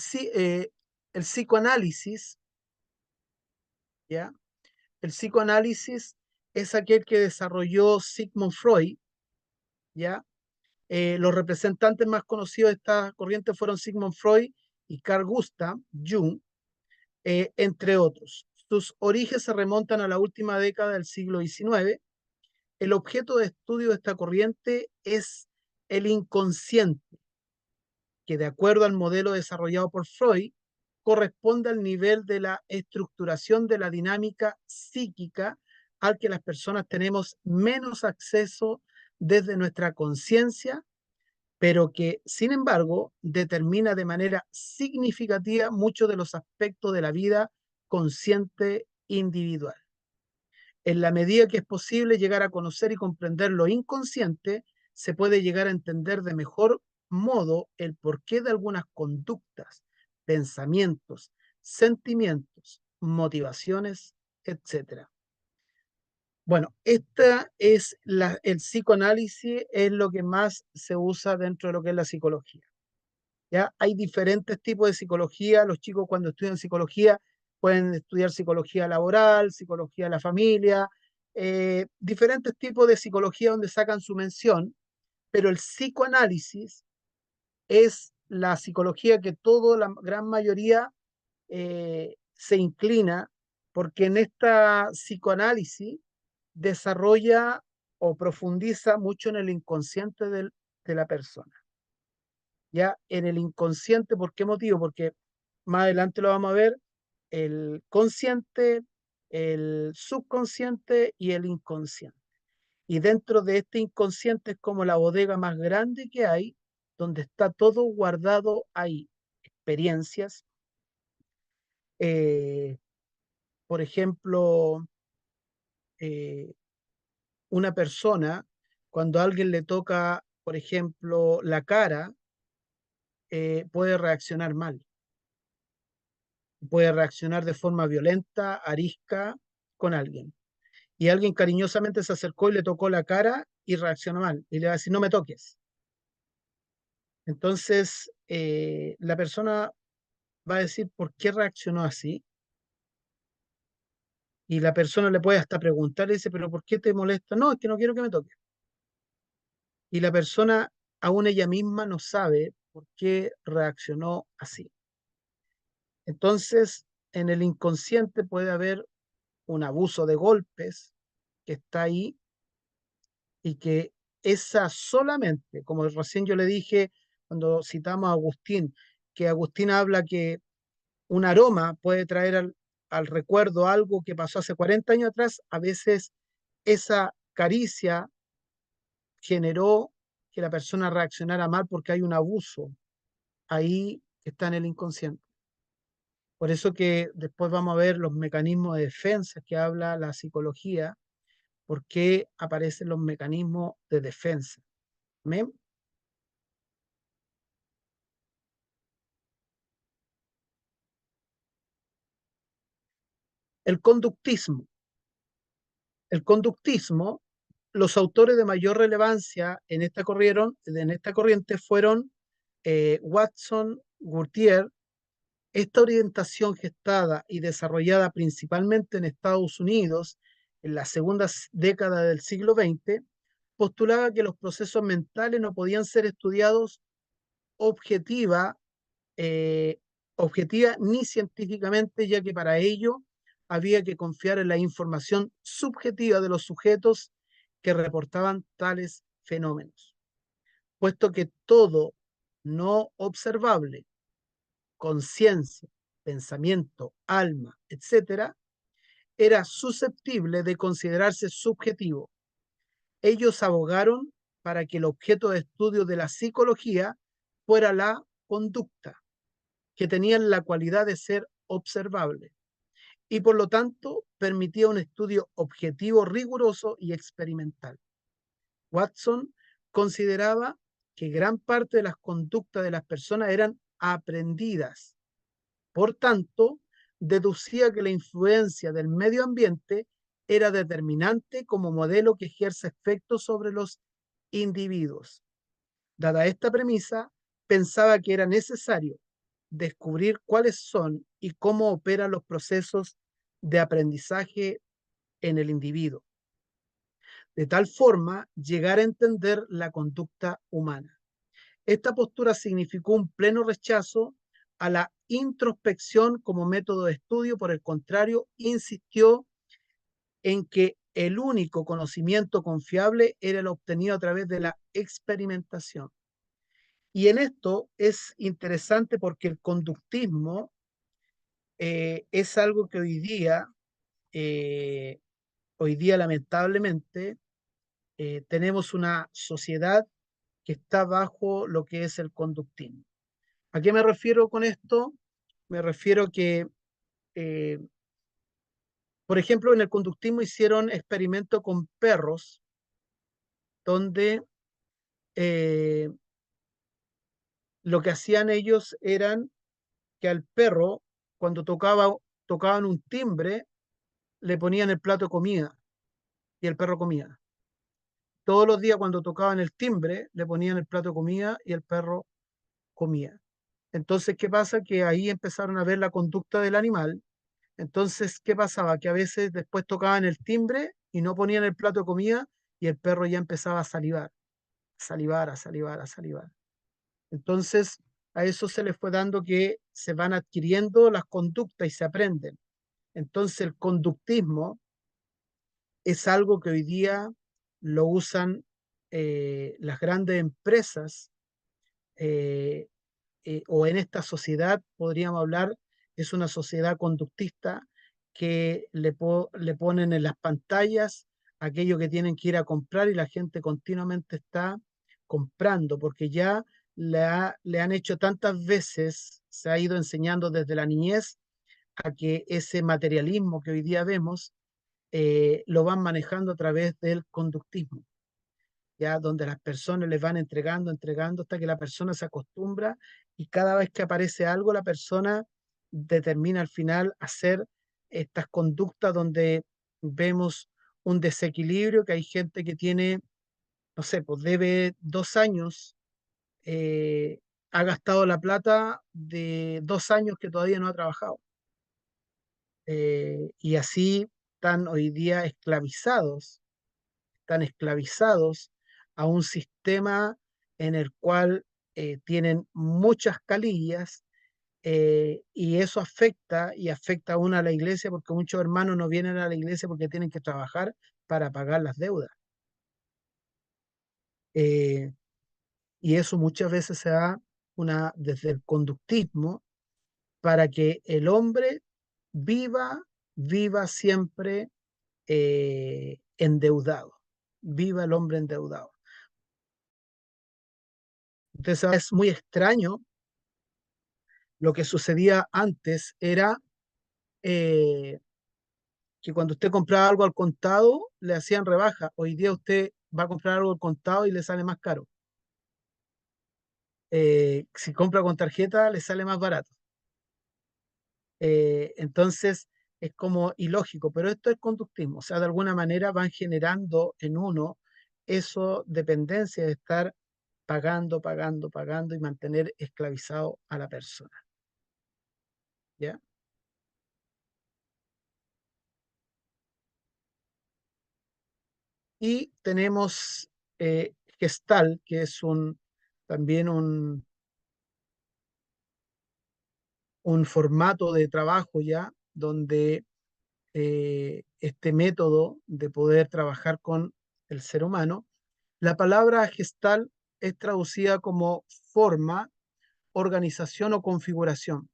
Speaker 2: el psicoanálisis, ¿ya? El psicoanálisis es aquel que desarrolló Sigmund Freud, ¿ya? Los representantes más conocidos de esta corriente fueron Sigmund Freud y Carl Gustav Jung, entre otros. Sus orígenes se remontan a la última década del siglo XIX. El objeto de estudio de esta corriente es el inconsciente, que de acuerdo al modelo desarrollado por Freud, corresponde al nivel de la estructuración de la dinámica psíquica al que las personas tenemos menos acceso desde nuestra conciencia, pero que, sin embargo, determina de manera significativa muchos de los aspectos de la vida consciente individual. En la medida que es posible llegar a conocer y comprender lo inconsciente, se puede llegar a entender de mejor modo el porqué de algunas conductas, pensamientos, sentimientos, motivaciones, etc. Bueno, esta es el psicoanálisis, es lo que más se usa dentro de lo que es la psicología. ¿Ya? Hay diferentes tipos de psicología. Los chicos cuando estudian psicología pueden estudiar psicología laboral, psicología de la familia, diferentes tipos de psicología donde sacan su mención, pero el psicoanálisis es la psicología que toda la gran mayoría se inclina, porque en esta psicoanálisis desarrolla o profundiza mucho en el inconsciente de la persona. Ya en el inconsciente, ¿por qué motivo? Porque más adelante lo vamos a ver, el consciente, el subconsciente y el inconsciente. Y dentro de este inconsciente es como la bodega más grande que hay, donde está todo guardado ahí. Experiencias, eh, por ejemplo, eh, una persona, cuando a alguien le toca, por ejemplo, la cara, puede reaccionar mal, puede reaccionar de forma violenta, arisca con alguien. Y alguien cariñosamente se acercó y le tocó la cara y reaccionó mal. Y le va a decir, no me toques. Entonces, la persona va a decir por qué reaccionó así. Y la persona le puede hasta preguntar, le dice, pero ¿por qué te molesta? No, es que no quiero que me toques. Y la persona, aún ella misma, no sabe por qué reaccionó así. Entonces, en el inconsciente puede haber un abuso de golpes que está ahí y que esa solamente, como recién yo le dije cuando citamos a Agustín, que Agustín habla que un aroma puede traer al recuerdo algo que pasó hace 40 años atrás, a veces esa caricia generó que la persona reaccionara mal porque hay un abuso ahí que está en el inconsciente. Por eso que después vamos a ver los mecanismos de defensa que habla la psicología, por qué aparecen los mecanismos de defensa. ¿Amén? El conductismo. El conductismo, los autores de mayor relevancia en esta corriente fueron Watson, Gurtier. Esta orientación gestada y desarrollada principalmente en Estados Unidos en la segunda década del siglo XX, postulaba que los procesos mentales no podían ser estudiados objetiva, eh, objetiva ni científicamente, ya que para ello había que confiar en la información subjetiva de los sujetos que reportaban tales fenómenos, puesto que todo no observable, conciencia, pensamiento, alma, etcétera, era susceptible de considerarse subjetivo. Ellos abogaron para que el objeto de estudio de la psicología fuera la conducta, que tenía la cualidad de ser observable y por lo tanto permitía un estudio objetivo, riguroso y experimental. Watson consideraba que gran parte de las conductas de las personas eran aprendidas. Por tanto, deducía que la influencia del medio ambiente era determinante como modelo que ejerce efectos sobre los individuos. Dada esta premisa, pensaba que era necesario descubrir cuáles son y cómo operan los procesos de aprendizaje en el individuo, de tal forma llegar a entender la conducta humana. Esta postura significó un pleno rechazo a la introspección como método de estudio. Por el contrario, insistió en que el único conocimiento confiable era el obtenido a través de la experimentación. Y en esto es interesante porque el conductismo es algo que hoy día lamentablemente, tenemos una sociedad que está bajo lo que es el conductismo. ¿A qué me refiero con esto? Me refiero que, eh, por ejemplo, en el conductismo hicieron experimentos con perros donde eh, lo que hacían ellos eran que al perro, cuando tocaban un timbre, le ponían el plato de comida y el perro comía. Todos los días cuando tocaban el timbre, le ponían el plato de comida y el perro comía. Entonces, ¿qué pasa? Que ahí empezaron a ver la conducta del animal. Entonces, ¿qué pasaba? Que a veces después tocaban el timbre y no ponían el plato de comida y el perro ya empezaba a salivar, salivar, a salivar, a salivar. Entonces, a eso se les fue dando que se van adquiriendo las conductas y se aprenden. Entonces, el conductismo es algo que hoy día lo usan las grandes empresas eh, o en esta sociedad, podríamos hablar, es una sociedad conductista que le ponen en las pantallas aquello que tienen que ir a comprar y la gente continuamente está comprando porque ya le han hecho tantas veces, se ha ido enseñando desde la niñez a que ese materialismo que hoy día vemos lo van manejando a través del conductismo, ya donde las personas les van entregando, entregando hasta que la persona se acostumbra y cada vez que aparece algo, la persona determina al final hacer estas conductas donde vemos un desequilibrio, que hay gente que tiene, no sé, pues debe 2 años, eh, ha gastado la plata de 2 años que todavía no ha trabajado. Y así están hoy día esclavizados, están esclavizados a un sistema en el cual tienen muchas calillas y eso afecta y afecta aún a la iglesia porque muchos hermanos no vienen a la iglesia porque tienen que trabajar para pagar las deudas. Eh, y eso muchas veces se da desde el conductismo para que el hombre viva, viva siempre endeudado, viva el hombre endeudado. Entonces es muy extraño. Lo que sucedía antes era eh, que cuando usted compraba algo al contado, le hacían rebaja. Hoy día usted va a comprar algo al contado y le sale más caro. Si compra con tarjeta, le sale más barato. Entonces, es como ilógico, pero esto es conductismo, o sea, de alguna manera van generando en uno eso dependencia de estar pagando, pagando, pagando y mantener esclavizado a la persona, ¿ya? Y tenemos Gestalt, que es también un formato de trabajo ya, donde este método de poder trabajar con el ser humano, la palabra Gestalt es traducida como forma, organización o configuración.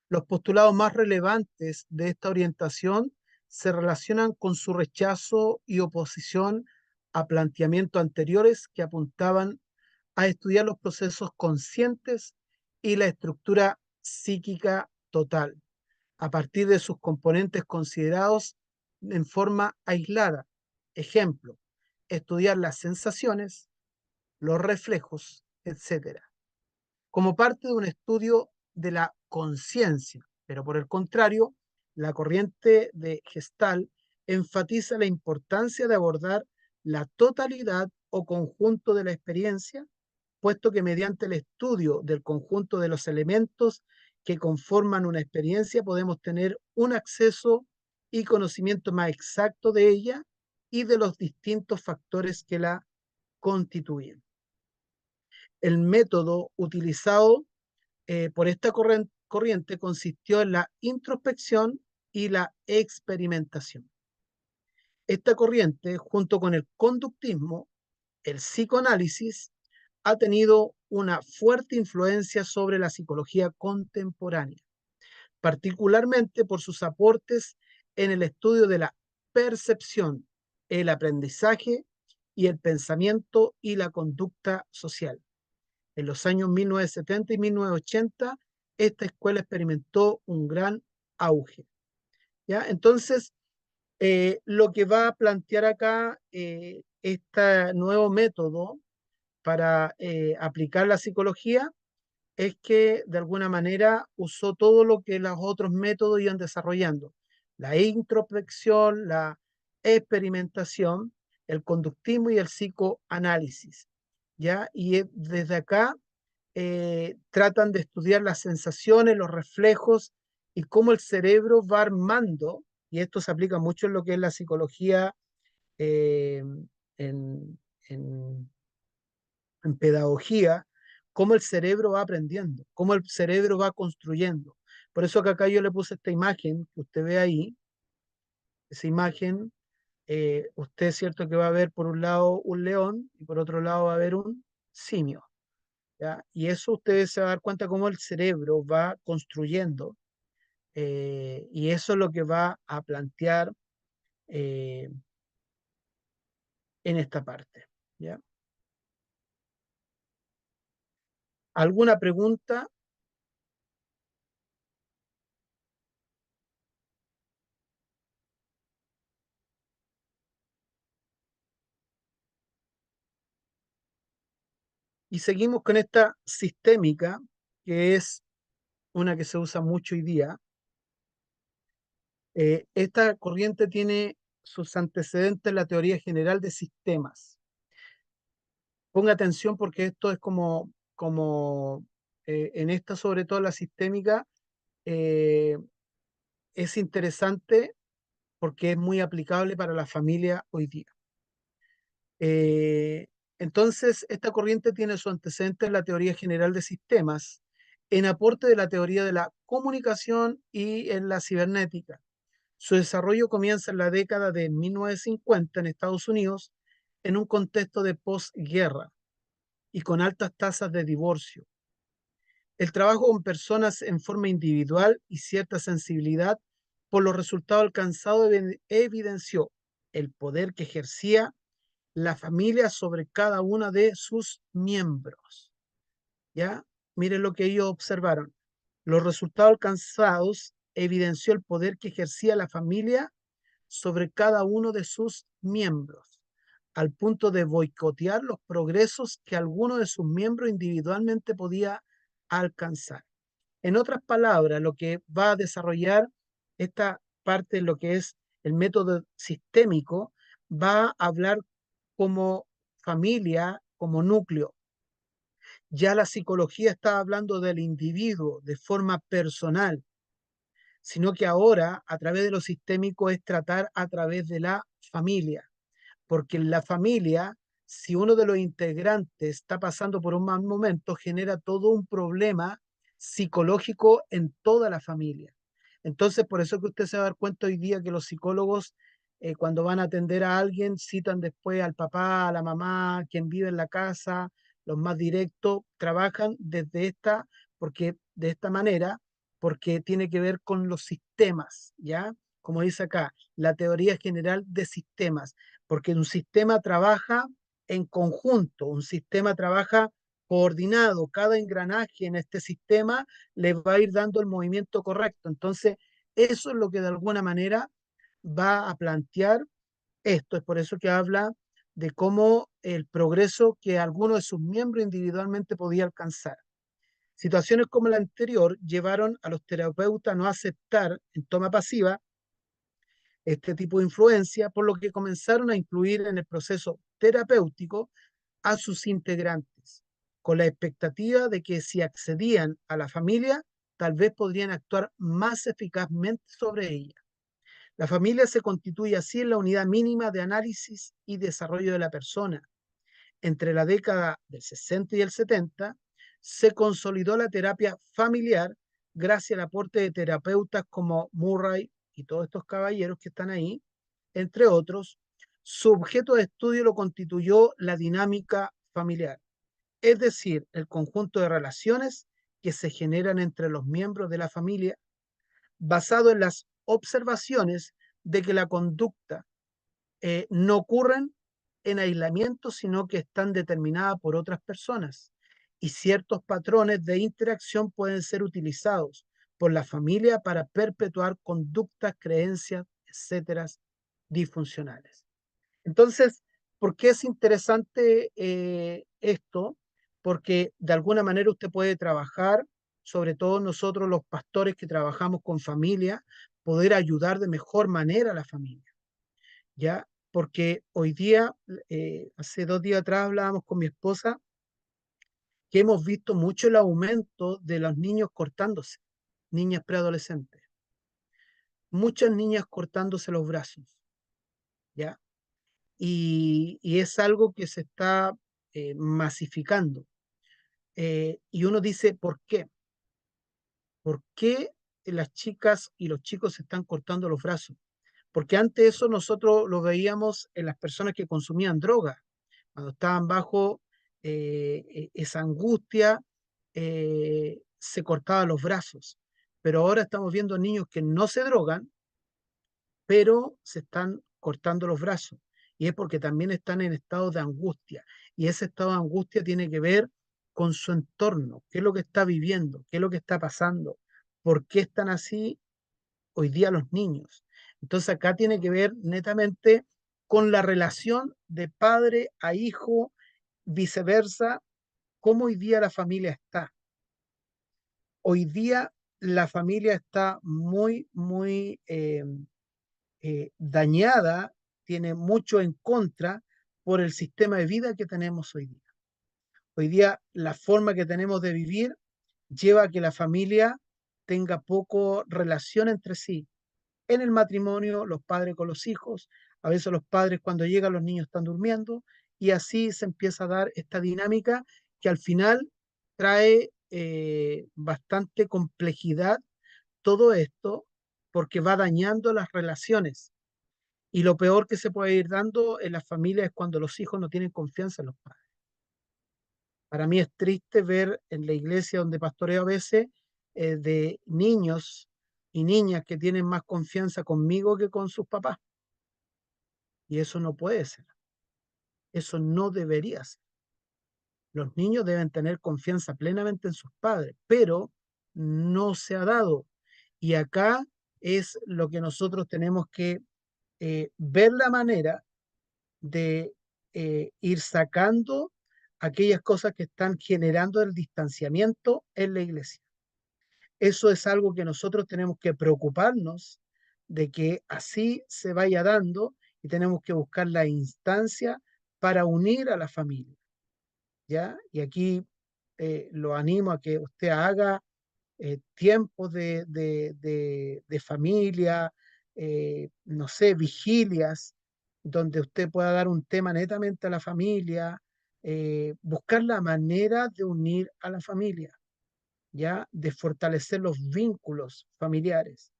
Speaker 2: Los postulados más relevantes de esta orientación se relacionan con su rechazo y oposición a planteamientos anteriores que apuntaban a estudiar los procesos conscientes y la estructura psíquica total, a partir de sus componentes considerados en forma aislada. Ejemplo, estudiar las sensaciones, los reflejos, etcétera, como parte de un estudio de la conciencia. Pero por el contrario, la corriente de Gestalt enfatiza la importancia de abordar la totalidad o conjunto de la experiencia, puesto que mediante el estudio del conjunto de los elementos que conforman una experiencia podemos tener un acceso y conocimiento más exacto de ella y de los distintos factores que la constituyen. El método utilizado por esta corriente consistió en la introspección y la experimentación. Esta corriente, junto con el conductismo, el psicoanálisis, ha tenido una fuerte influencia sobre la psicología contemporánea, particularmente por sus aportes en el estudio de la percepción, el aprendizaje y el pensamiento y la conducta social. En los años 1970 y 1980, esta escuela experimentó un gran auge. ¿Ya? Entonces, lo que va a plantear acá este nuevo método para aplicar la psicología es que de alguna manera usó todo lo que los otros métodos iban desarrollando: la introspección, la experimentación, el conductismo y el psicoanálisis. ¿Ya? Y desde acá tratan de estudiar las sensaciones, los reflejos y cómo el cerebro va armando, y esto se aplica mucho en lo que es la psicología eh, en, en, en pedagogía, cómo el cerebro va aprendiendo, cómo el cerebro va construyendo. Por eso que acá yo le puse esta imagen que usted ve ahí, esa imagen, usted es cierto que va a ver por un lado un león y por otro lado va a ver un simio. ¿Ya? Y eso ustedes se van a dar cuenta cómo el cerebro va construyendo, y eso es lo que va a plantear eh, en esta parte. ¿Ya? ¿Alguna pregunta? Y seguimos con esta sistémica, que es una que se usa mucho hoy día. Esta corriente tiene sus antecedentes en la teoría general de sistemas. Ponga atención porque esto es como en esta, sobre todo la sistémica, eh, es interesante porque es muy aplicable para la familia hoy día. Eh, entonces, esta corriente tiene su antecedente en la teoría general de sistemas, en aporte de la teoría de la comunicación y en la cibernética. Su desarrollo comienza en la década de 1950 en Estados Unidos, en un contexto de posguerra y con altas tasas de divorcio. El trabajo con personas en forma individual y cierta sensibilidad por los resultados alcanzados evidenció el poder que ejercía la familia sobre cada una de sus miembros. ¿Ya? Miren lo que ellos observaron. Los resultados alcanzados evidenció el poder que ejercía la familia sobre cada uno de sus miembros, al punto de boicotear los progresos que alguno de sus miembros individualmente podía alcanzar. En otras palabras, lo que va a desarrollar esta parte de lo que es el método sistémico, va a hablar como familia, como núcleo. Ya la psicología está hablando del individuo de forma personal, sino que ahora a través de lo sistémico es tratar a través de la familia, porque en la familia, si uno de los integrantes está pasando por un mal momento, genera todo un problema psicológico en toda la familia. Entonces, por eso que usted se va a dar cuenta hoy día que los psicólogos, cuando van a atender a alguien, citan después al papá, a la mamá, quien vive en la casa, los más directos, trabajan desde esta, porque de esta manera, porque tiene que ver con los sistemas, ¿ya? Como dice acá, la teoría general de sistemas, porque un sistema trabaja en conjunto, un sistema trabaja coordinado, cada engranaje en este sistema le va a ir dando el movimiento correcto. Entonces, eso es lo que de alguna manera va a plantear esto. Es por eso que habla de cómo el progreso que alguno de sus miembros individualmente podía alcanzar. Situaciones como la anterior llevaron a los terapeutas a no aceptar en toma pasiva este tipo de influencia, por lo que comenzaron a incluir en el proceso terapéutico a sus integrantes, con la expectativa de que si accedían a la familia, tal vez podrían actuar más eficazmente sobre ella. La familia se constituye así en la unidad mínima de análisis y desarrollo de la persona. Entre la década del 60 y el 70, se consolidó la terapia familiar gracias al aporte de terapeutas como Murray y todos estos caballeros que están ahí, entre otros. Su objeto de estudio lo constituyó la dinámica familiar, es decir, el conjunto de relaciones que se generan entre los miembros de la familia, basado en las observaciones de que la conducta no ocurren en aislamiento, sino que están determinadas por otras personas. Y ciertos patrones de interacción pueden ser utilizados por la familia para perpetuar conductas, creencias, etcétera, disfuncionales. Entonces, ¿por qué es interesante esto? Porque de alguna manera usted puede trabajar, sobre todo nosotros los pastores que trabajamos con familia, poder ayudar de mejor manera a la familia, ¿ya? Porque hoy día, hace 2 días atrás hablábamos con mi esposa que hemos visto mucho el aumento de los niños cortándose, niñas preadolescentes, muchas niñas cortándose los brazos, ¿ya? Y es algo que se está masificando. Y uno dice, ¿por qué? ¿Por qué las chicas y los chicos se están cortando los brazos? Porque antes eso nosotros lo veíamos en las personas que consumían droga, cuando estaban bajo esa angustia, se cortaban los brazos. Pero ahora estamos viendo niños que no se drogan, pero se están cortando los brazos. Y es porque también están en estado de angustia. Y ese estado de angustia tiene que ver con su entorno, qué es lo que está viviendo, qué es lo que está pasando, por qué están así hoy día los niños. Entonces acá tiene que ver netamente con la relación de padre a hijo, viceversa, cómo hoy día la familia está. Hoy día la familia está muy dañada, tiene mucho en contra por el sistema de vida que tenemos hoy día. Hoy día la forma que tenemos de vivir lleva a que la familia tenga poco relación entre sí. En el matrimonio, los padres con los hijos, a veces los padres cuando llegan los niños están durmiendo y así se empieza a dar esta dinámica que al final trae bastante complejidad todo esto porque va dañando las relaciones. Y lo peor que se puede ir dando en las familias es cuando los hijos no tienen confianza en los padres. Para mí es triste ver en la iglesia donde pastoreo a veces de niños y niñas que tienen más confianza conmigo que con sus papás. Y eso no puede ser. Eso no debería ser. Los niños deben tener confianza plenamente en sus padres, pero no se ha dado. Y acá es lo que nosotros tenemos que ver la manera de ir sacando aquellas cosas que están generando el distanciamiento en la iglesia. Eso es algo que nosotros tenemos que preocuparnos de que así se vaya dando y tenemos que buscar la instancia para unir a la familia, ¿ya? Y aquí lo animo a que usted haga tiempos de familia, no sé, vigilias, donde usted pueda dar un tema netamente a la familia, buscar la manera de unir a la familia, ¿ya? De fortalecer los vínculos familiares,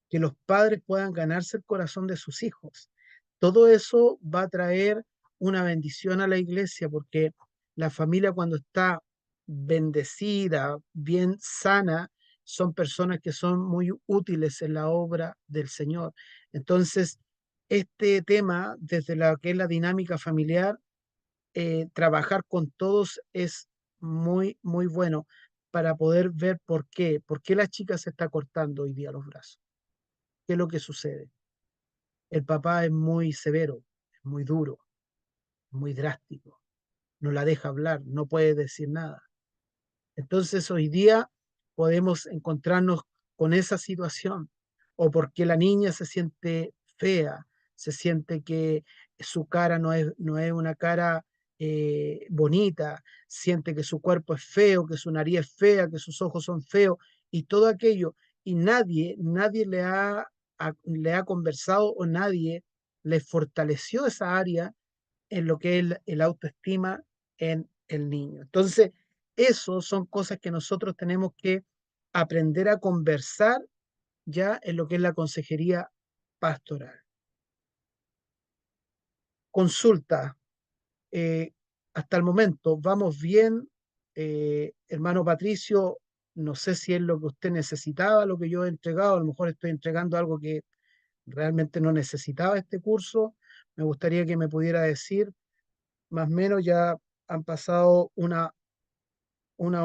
Speaker 2: que los padres puedan ganarse el corazón de sus hijos. Todo eso va a traer una bendición a la iglesia porque la familia cuando está bendecida, bien sana, son personas que son muy útiles en la obra del Señor. Entonces, este tema, desde la que es la dinámica familiar, trabajar con todos es muy, muy bueno para poder ver por qué la chica se está cortando hoy día los brazos. ¿Qué es lo que sucede? El papá es muy severo, es muy duro, muy drástico, no la deja hablar, no puede decir nada. Entonces hoy día podemos encontrarnos con esa situación, o porque la niña se siente fea, se siente que su cara no es una cara bonita, siente que su cuerpo es feo, que su nariz es fea, que sus ojos son feos, y todo aquello, y nadie le ha conversado o nadie le fortaleció esa área en lo que es el autoestima en el niño. Entonces, eso son cosas que nosotros tenemos que aprender a conversar ya en lo que es la consejería pastoral. Consulta, eh, hasta el momento, ¿vamos bien? Hermano Patricio, no sé si es lo que usted necesitaba, lo que yo he entregado, a lo mejor estoy entregando algo que realmente no necesitaba este curso. Me gustaría que me pudiera decir, más o menos ya han pasado una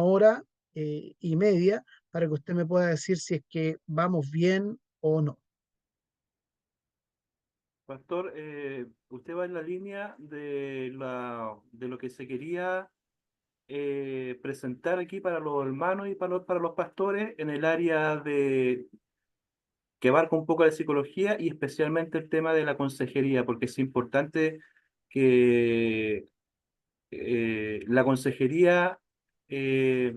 Speaker 2: hora y media para que usted me pueda decir si es que vamos bien o no.
Speaker 4: Pastor, usted va en la línea de lo que se quería presentar aquí para los hermanos y para los pastores en el área de que abarca un poco de psicología y especialmente el tema de la consejería, porque es importante que la consejería eh,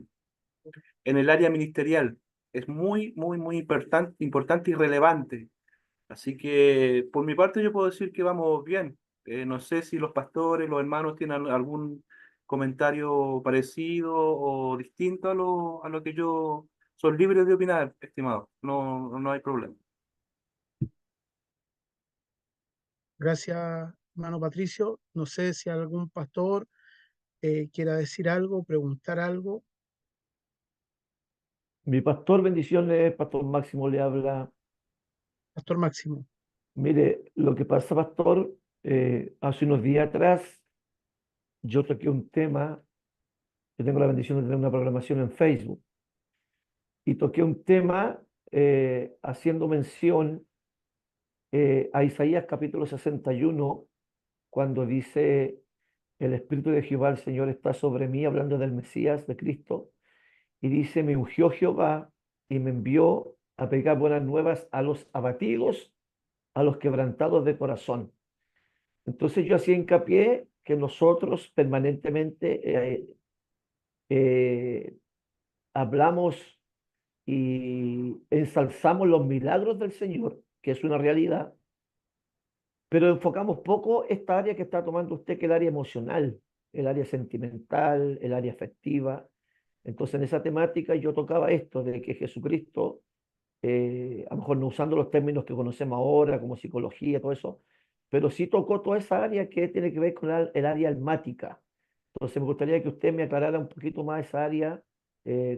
Speaker 4: en el área ministerial es muy importante y relevante. Así que por mi parte yo puedo decir que vamos bien. No sé si los pastores, los hermanos tienen algún comentario parecido o distinto a lo que yo... Son libres de opinar, estimado. No hay problema.
Speaker 2: Gracias, hermano Patricio. No sé si algún pastor quiera decir algo, preguntar algo.
Speaker 5: Mi pastor, bendiciones, Pastor Máximo le habla.
Speaker 2: Pastor Máximo.
Speaker 5: Mire, lo que pasa, pastor, hace unos días atrás yo toqué un tema, yo tengo la bendición de tener una programación en Facebook, y toqué un tema haciendo mención a Isaías capítulo 61, cuando dice, el Espíritu de Jehová, el Señor, está sobre mí, hablando del Mesías, de Cristo, y dice, me ungió Jehová y me envió a pegar buenas nuevas a los abatidos, a los quebrantados de corazón. Entonces yo hacía hincapié que nosotros permanentemente eh, hablamos y ensalzamos los milagros del Señor, que es una realidad, pero enfocamos poco esta área que está tomando usted, que es el área emocional, el área sentimental, el área afectiva. Entonces en esa temática yo tocaba esto de que Jesucristo, a lo mejor no usando los términos que conocemos ahora, como psicología, todo eso, pero sí tocó toda esa área que tiene que ver con el área almática. Entonces me gustaría que usted me aclarara un poquito más esa área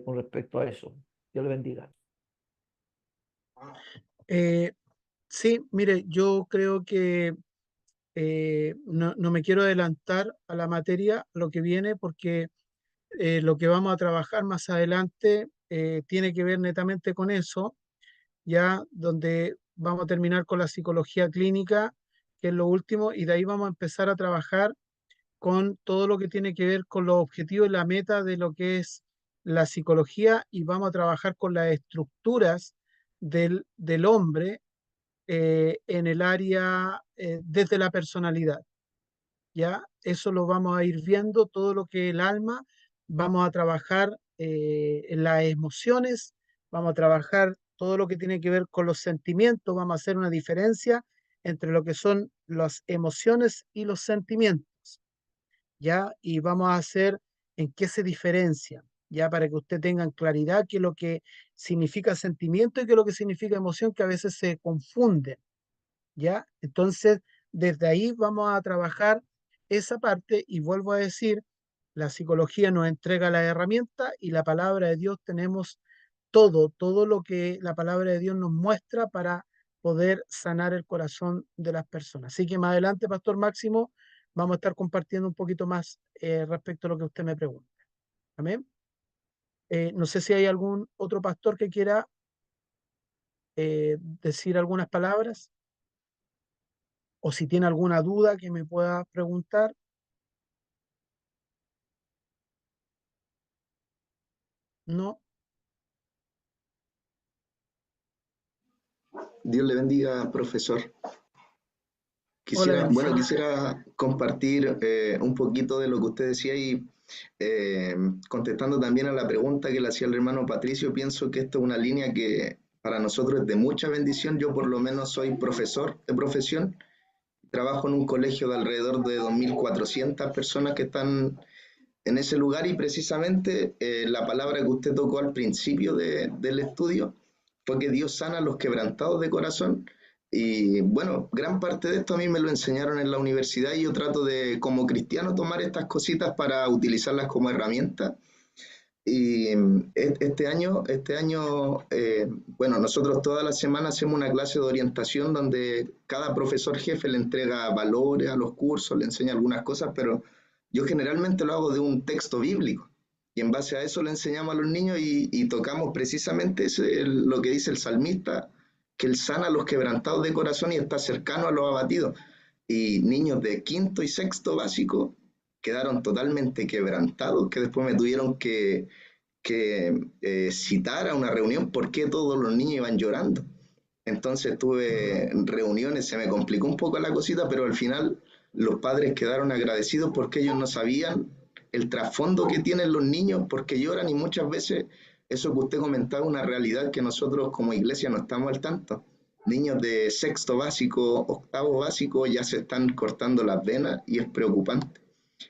Speaker 5: con respecto a eso. Dios le bendiga.
Speaker 2: Eh, sí, mire, yo creo que no me quiero adelantar a la materia, lo que viene, porque lo que vamos a trabajar más adelante tiene que ver netamente con eso, ya donde vamos a terminar con la psicología clínica, que es lo último, y de ahí vamos a empezar a trabajar con todo lo que tiene que ver con los objetivos y la meta de lo que es la psicología y vamos a trabajar con las estructuras del hombre en el área desde la personalidad. ¿Ya? Eso lo vamos a ir viendo, todo lo que es el alma, vamos a trabajar en las emociones, vamos a trabajar todo lo que tiene que ver con los sentimientos, vamos a hacer una diferencia entre lo que son las emociones y los sentimientos, ¿ya? Y vamos a hacer en qué se diferencian, ¿ya? Para que usted tenga claridad qué es lo que significa sentimiento y qué es lo que significa emoción, que a veces se confunden. ¿Ya? Entonces, desde ahí vamos a trabajar esa parte y vuelvo a decir, la psicología nos entrega la herramienta y la palabra de Dios tenemos todo lo que la palabra de Dios nos muestra para poder sanar el corazón de las personas. Así que más adelante, Pastor Máximo, vamos a estar compartiendo un poquito más respecto a lo que usted me pregunta. Amén. No sé si hay algún otro pastor que quiera decir algunas palabras o si tiene alguna duda que me pueda preguntar. No.
Speaker 6: Dios le bendiga, profesor.
Speaker 2: Hola, bendición.
Speaker 6: Quisiera compartir un poquito de lo que usted decía y contestando también a la pregunta que le hacía el hermano Patricio, pienso que esto es una línea que para nosotros es de mucha bendición. Yo por lo menos soy profesor de profesión, trabajo en un colegio de alrededor de 2.400 personas que están en ese lugar y precisamente la palabra que usted tocó al principio del estudio fue que Dios sana a los quebrantados de corazón. Y bueno, gran parte de esto a mí me lo enseñaron en la universidad y yo trato de, como cristiano, tomar estas cositas para utilizarlas como herramienta. Y bueno, nosotros toda la semana hacemos una clase de orientación donde cada profesor jefe le entrega valores a los cursos, le enseña algunas cosas, pero yo generalmente lo hago de un texto bíblico. Y en base a eso le enseñamos a los niños y tocamos precisamente lo que dice el salmista, que él sana a los quebrantados de corazón y está cercano a los abatidos. Y niños de quinto y sexto básico quedaron totalmente quebrantados, que después me tuvieron que citar a una reunión porque todos los niños iban llorando. Entonces tuve reuniones, se me complicó un poco la cosita, pero al final los padres quedaron agradecidos porque ellos no sabían el trasfondo que tienen los niños, porque lloran y muchas veces eso que usted comentaba es una realidad que nosotros como iglesia no estamos al tanto. Niños de sexto básico, octavo básico ya se están cortando las venas y es preocupante.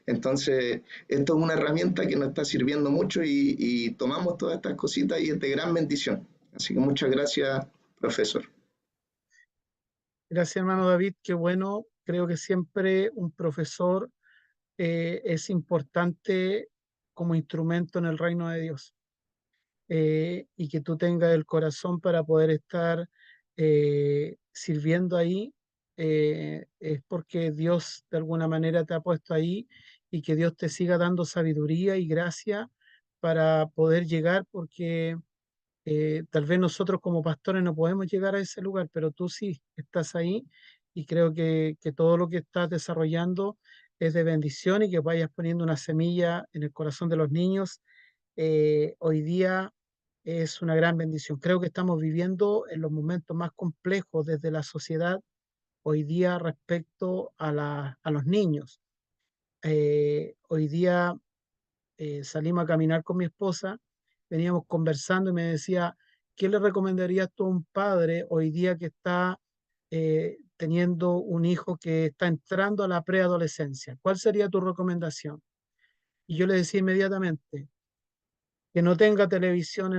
Speaker 6: Entonces, esto es una herramienta que nos está sirviendo mucho y tomamos todas estas cositas y es de gran bendición. Así que muchas gracias, profesor.
Speaker 2: Gracias, hermano David. Qué bueno. Creo que siempre un profesor es importante como instrumento en el reino de Dios. Y que tú tengas el corazón para poder estar sirviendo ahí, es porque Dios de alguna manera te ha puesto ahí y que Dios te siga dando sabiduría y gracia para poder llegar, porque tal vez nosotros como pastores no podemos llegar a ese lugar, pero tú sí estás ahí y creo que todo lo que estás desarrollando es de bendición y que vayas poniendo una semilla en el corazón de los niños. Hoy día es una gran bendición. Creo que estamos viviendo en los momentos más complejos desde la sociedad hoy día respecto a los niños. Hoy día salimos a caminar con mi esposa, veníamos conversando y me decía, ¿qué le recomendarías tú a un padre hoy día que está teniendo un hijo que está entrando a la preadolescencia? ¿Cuál sería tu recomendación? Y yo le decía inmediatamente que no tenga televisión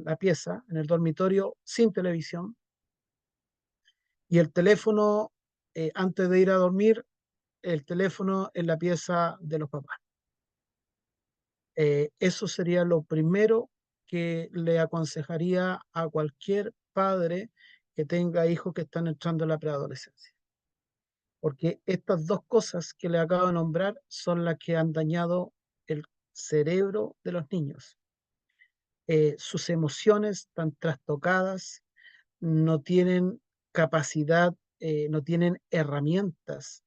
Speaker 2: la pieza, en el dormitorio, sin televisión, y el teléfono, antes de ir a dormir, el teléfono en la pieza de los papás. Eso sería lo primero que le aconsejaría a cualquier padre que tenga hijos que están entrando en la preadolescencia. Porque estas dos cosas que le acabo de nombrar son las que han dañado el cerebro de los niños. Sus emociones están trastocadas, no tienen capacidad, no tienen herramientas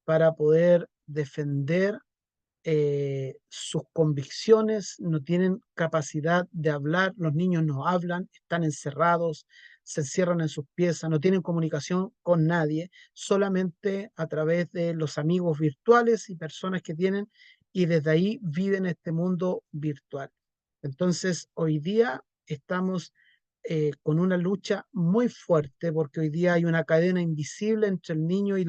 Speaker 2: para poder defender sus convicciones, no tienen capacidad de hablar, los niños no hablan, están encerrados, se encierran en sus piezas, no tienen comunicación con nadie, solamente a través de los amigos virtuales y personas que tienen, y desde ahí viven este mundo virtual. Entonces, hoy día estamos con una lucha muy fuerte porque hoy día hay una cadena invisible entre el niño y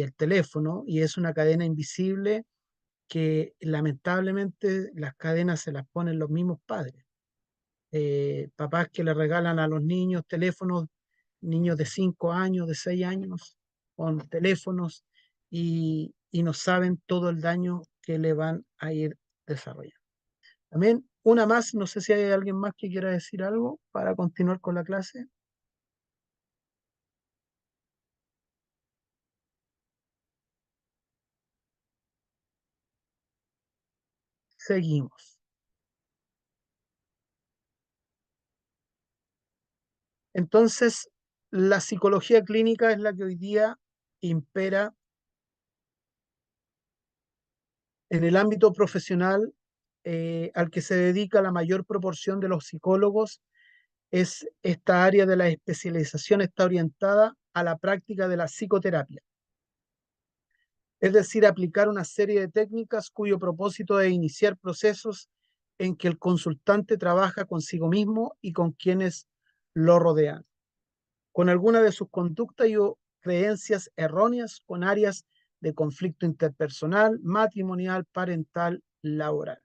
Speaker 2: el teléfono, y es una cadena invisible que lamentablemente las cadenas se las ponen los mismos padres. Papás que le regalan a los niños teléfonos, niños de 5 años, de 6 años, con teléfonos, y no saben todo el daño que le van a ir desarrollando. También una más, no sé si hay alguien más que quiera decir algo para continuar con la clase. Seguimos. Entonces, la psicología clínica es la que hoy día impera en el ámbito profesional, al que se dedica la mayor proporción de los psicólogos. Es esta área de la especialización, está orientada a la práctica de la psicoterapia, es decir, aplicar una serie de técnicas cuyo propósito es iniciar procesos en que el consultante trabaja consigo mismo y con quienes lo rodean, con alguna de sus conductas y o creencias erróneas, con áreas de conflicto interpersonal, matrimonial, parental, laboral,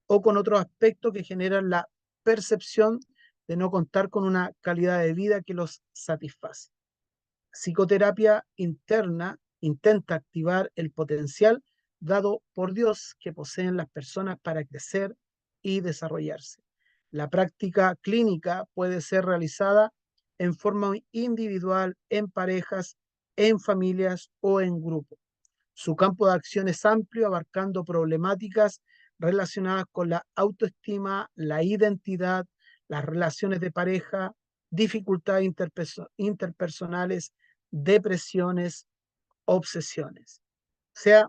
Speaker 2: o con otros aspectos que generan la percepción de no contar con una calidad de vida que los satisface. Psicoterapia interna intenta activar el potencial dado por Dios que poseen las personas para crecer y desarrollarse. La práctica clínica puede ser realizada en forma individual, en parejas, en familias o en grupos. Su campo de acción es amplio, abarcando problemáticas relacionadas con la autoestima, la identidad, las relaciones de pareja, dificultades interpersonales, depresiones, obsesiones. O sea,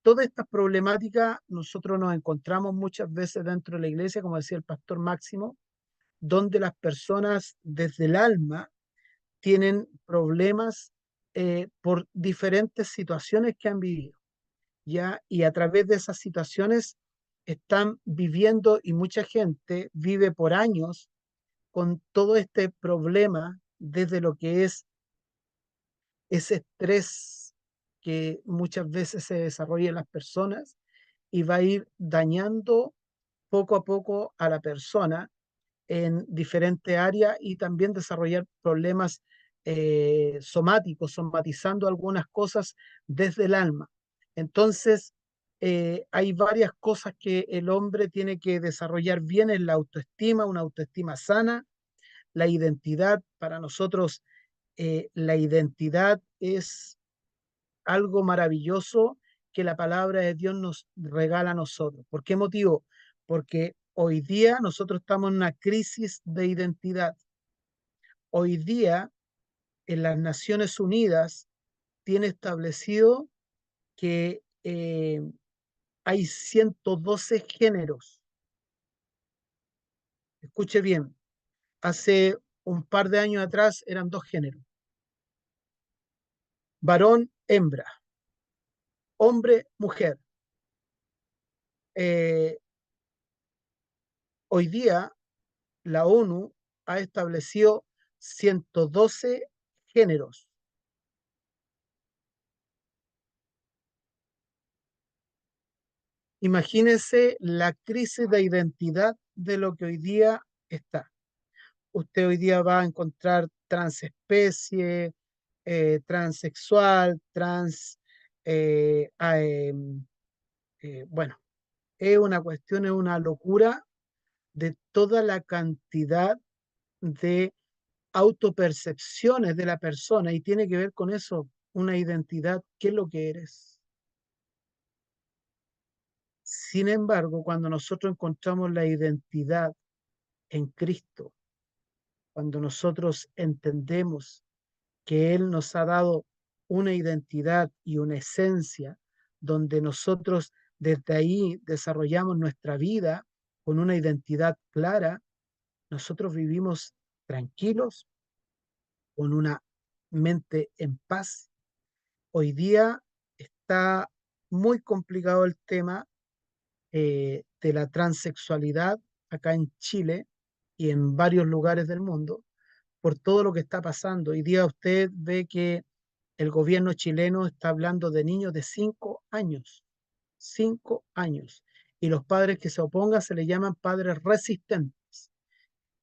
Speaker 2: todas estas problemáticas nosotros nos encontramos muchas veces dentro de la iglesia, como decía el pastor Máximo, donde las personas desde el alma tienen problemas por diferentes situaciones que han vivido, ¿ya? Y a través de esas situaciones están viviendo, y mucha gente vive por años con todo este problema desde lo que es ese estrés que muchas veces se desarrolla en las personas y va a ir dañando poco a poco a la persona en diferentes áreas, y también desarrollar problemas somáticos, somatizando algunas cosas desde el alma. Entonces, hay varias cosas que el hombre tiene que desarrollar bien en la autoestima, una autoestima sana, la identidad. Para nosotros, la identidad es algo maravilloso que la palabra de Dios nos regala a nosotros. ¿Por qué motivo? Porque hoy día nosotros estamos en una crisis de identidad. Hoy día en las Naciones Unidas tiene establecido que hay 112 géneros. Escuche bien, hace un par de años atrás eran 2 géneros: varón, hembra, hombre, mujer. Eh, Hoy día la ONU ha establecido 112 géneros. Imagínense la crisis de identidad de lo que hoy día está. Usted hoy día va a encontrar transespecie, transexual, eh, ah, eh, bueno, es una cuestión, es una locura de toda la cantidad de autopercepciones de la persona, y tiene que ver con eso, una identidad, qué es lo que eres. Sin embargo, cuando nosotros encontramos la identidad en Cristo, cuando nosotros entendemos que Él nos ha dado una identidad y una esencia donde nosotros desde ahí desarrollamos nuestra vida con una identidad clara, nosotros vivimos tranquilos, con una mente en paz. Hoy día está muy complicado el tema de la transexualidad acá en Chile y en varios lugares del mundo por todo lo que está pasando. Hoy día usted ve que el gobierno chileno está hablando de niños de 5 años, 5 años, y los padres que se opongan se le llaman padres resistentes.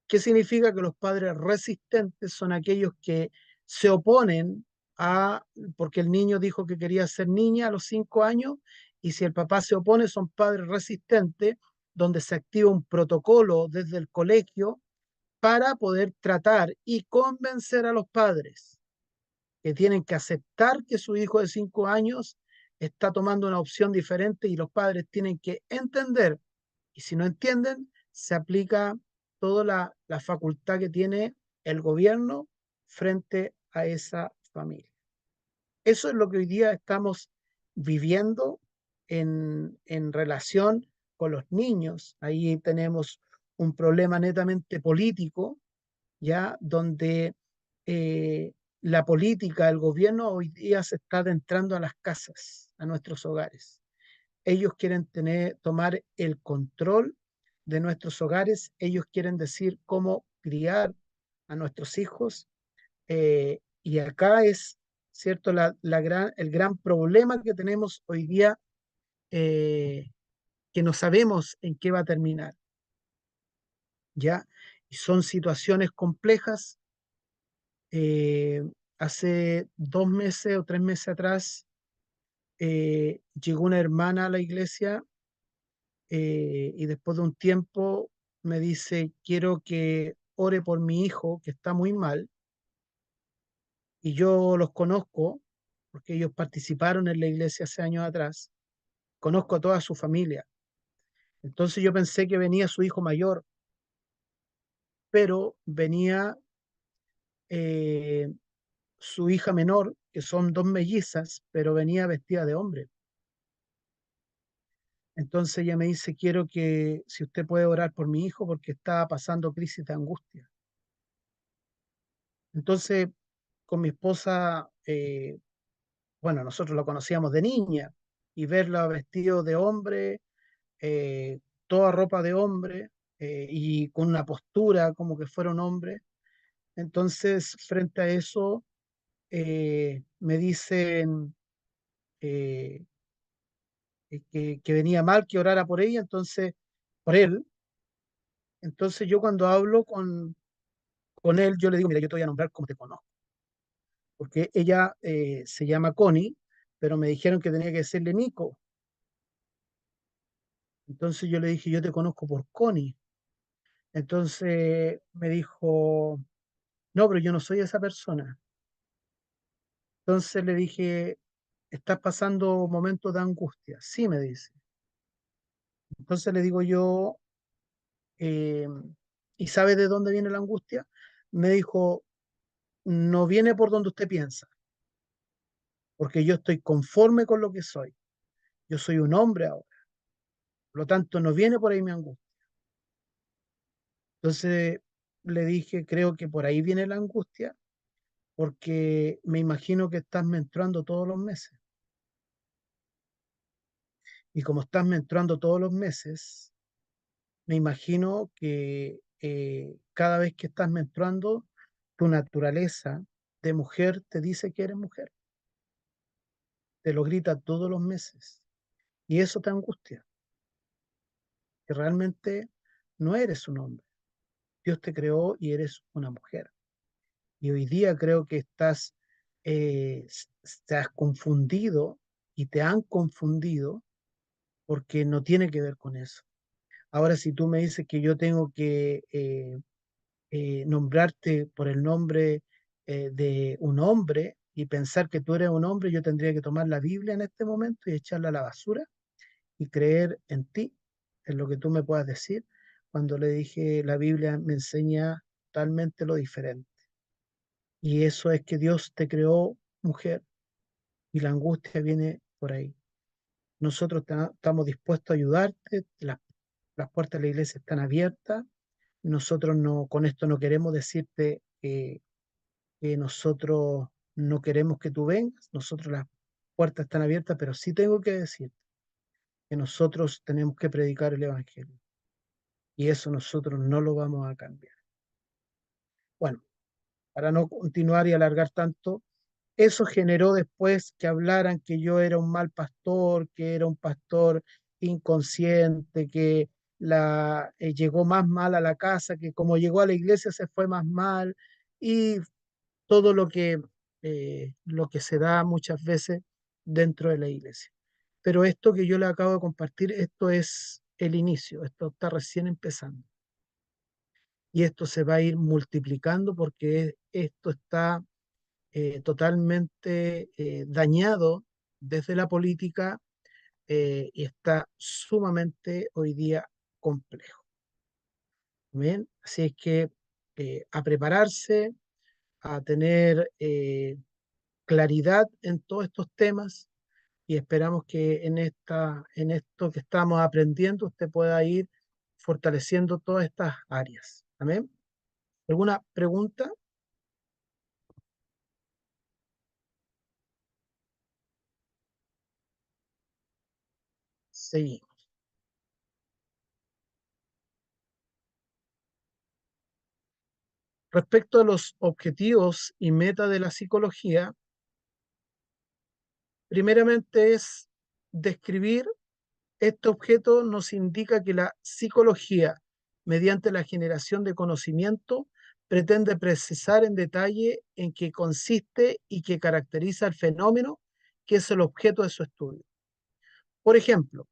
Speaker 2: ¿Qué significa? Que los padres resistentes son aquellos que se oponen a, porque el niño dijo que quería ser niña a los 5 años, y si el papá se opone, son padres resistentes, donde se activa un protocolo desde el colegio para poder tratar y convencer a los padres que tienen que aceptar que su hijo de 5 años está tomando una opción diferente, y los padres tienen que entender, y si no entienden, se aplica toda la facultad que tiene el gobierno frente a esa familia. Eso es lo que hoy día estamos viviendo en relación con los niños. Ahí tenemos un problema netamente político, ya donde la política, el gobierno hoy día se está adentrando a las casas, a nuestros hogares. Ellos quieren tomar el control de nuestros hogares, ellos quieren decir cómo criar a nuestros hijos, y acá es, ¿cierto?, el gran problema que tenemos hoy día, eh, que no sabemos en qué va a terminar, ¿ya? Y son situaciones complejas. Eh, Hace 2 meses o 3 meses atrás llegó una hermana a la iglesia, y después de un tiempo me dice, quiero que ore por mi hijo que está muy mal, y yo los conozco porque ellos participaron en la iglesia hace años atrás, conozco a toda su familia. Entonces yo pensé que venía su hijo mayor, pero venía eh, su hija menor, que son dos mellizas, pero venía vestida de hombre. Entonces ella me dice, quiero que si usted puede orar por mi hijo porque está pasando crisis de angustia. Entonces, con mi esposa, bueno, nosotros lo conocíamos de niña, y verla vestido de hombre, toda ropa de hombre, y con una postura como que fuera un hombre. Entonces, frente a eso, me dicen eh, que venía mal que orara por ella, entonces, por él. Entonces yo cuando hablo con él, yo le digo, mira, yo te voy a nombrar como te conozco, porque ella se llama Connie, pero me dijeron que tenía que decirle Nico. Entonces yo le dije, yo te conozco por Connie. Entonces me dijo, no, pero yo no soy esa persona. Entonces le dije, ¿estás pasando momentos de angustia? Sí, me dice. Entonces le digo yo, eh, ¿y sabe de dónde viene la angustia? Me dijo, no viene por donde usted piensa, porque yo estoy conforme con lo que soy. Yo soy un hombre ahora. Por lo tanto, no viene por ahí mi angustia. Entonces le dije, creo que por ahí viene la angustia, porque me imagino que estás menstruando todos los meses. Y como estás menstruando todos los meses, me imagino que cada vez que estás menstruando, tu naturaleza de mujer te dice que eres mujer. Te lo grita todos los meses. Y eso te angustia, que realmente no eres un hombre. Dios te creó y eres una mujer. Y hoy día creo que te has confundido, y te han confundido, porque no tiene que ver con eso. Ahora, si tú me dices que yo tengo que nombrarte por el nombre de un hombre y pensar que tú eres un hombre, yo tendría que tomar la Biblia en este momento y echarla a la basura y creer en ti, en lo que tú me puedas decir, cuando le dije la Biblia me enseña totalmente lo diferente. Y eso es que Dios te creó mujer, y la angustia viene por ahí. nosotros estamos dispuestos a ayudarte, las puertas de la iglesia están abiertas. Nosotros no, con esto no queremos decirte que nosotros no queremos que tú vengas, nosotros las puertas están abiertas, pero sí tengo que decir que nosotros tenemos que predicar el Evangelio y eso nosotros no lo vamos a cambiar. Bueno, para no continuar y alargar tanto, eso generó después que hablaran que yo era un mal pastor, que era un pastor inconsciente, que llegó más mal a la casa, que como llegó a la iglesia se fue más mal y todo lo que se da muchas veces dentro de la iglesia. Pero esto que yo le acabo de compartir, esto es el inicio, esto está recién empezando. Y esto se va a ir multiplicando porque esto está totalmente dañado desde la política y está sumamente hoy día complejo. ¿Bien? Así es que a prepararse, a tener claridad en todos estos temas y esperamos que en esto que estamos aprendiendo usted pueda ir fortaleciendo todas estas áreas. ¿Amén? ¿Alguna pregunta? Seguimos. Respecto a los objetivos y metas de la psicología, primeramente es describir. Este objeto nos indica que la psicología, mediante la generación de conocimiento, pretende precisar en detalle en qué consiste y qué caracteriza el fenómeno que es el objeto de su estudio. Por ejemplo,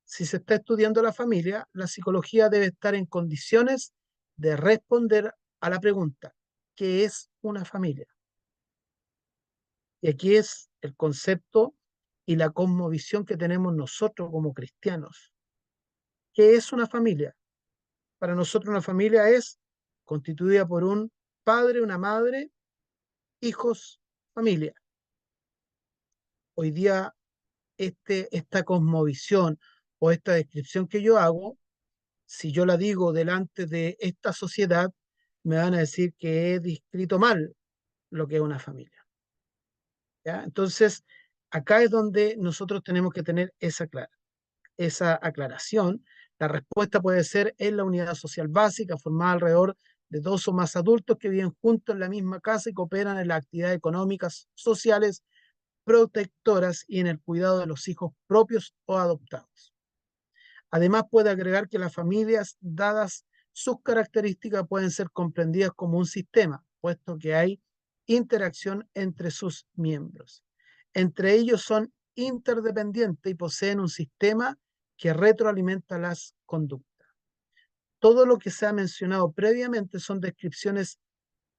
Speaker 2: si se está estudiando la familia, la psicología debe estar en condiciones de responder a la pregunta, ¿qué es una familia? Y aquí es el concepto y la cosmovisión que tenemos nosotros como cristianos. ¿Qué es una familia? Para nosotros una familia es constituida por un padre, una madre, hijos, familia. Hoy día esta cosmovisión o esta descripción que yo hago, si yo la digo delante de esta sociedad, me van a decir que he descrito mal lo que es una familia. ¿Ya? Entonces, acá es donde nosotros tenemos que tener esa aclaración. La respuesta puede ser en la unidad social básica, formada alrededor de dos o más adultos que viven juntos en la misma casa y cooperan en las actividades económicas, sociales, protectoras y en el cuidado de los hijos propios o adoptados. Además, puede agregar que las familias, dadas sus características, pueden ser comprendidas como un sistema, puesto que hay interacción entre sus miembros. Entre ellos son interdependientes y poseen un sistema que retroalimenta las conductas. Todo lo que se ha mencionado previamente son descripciones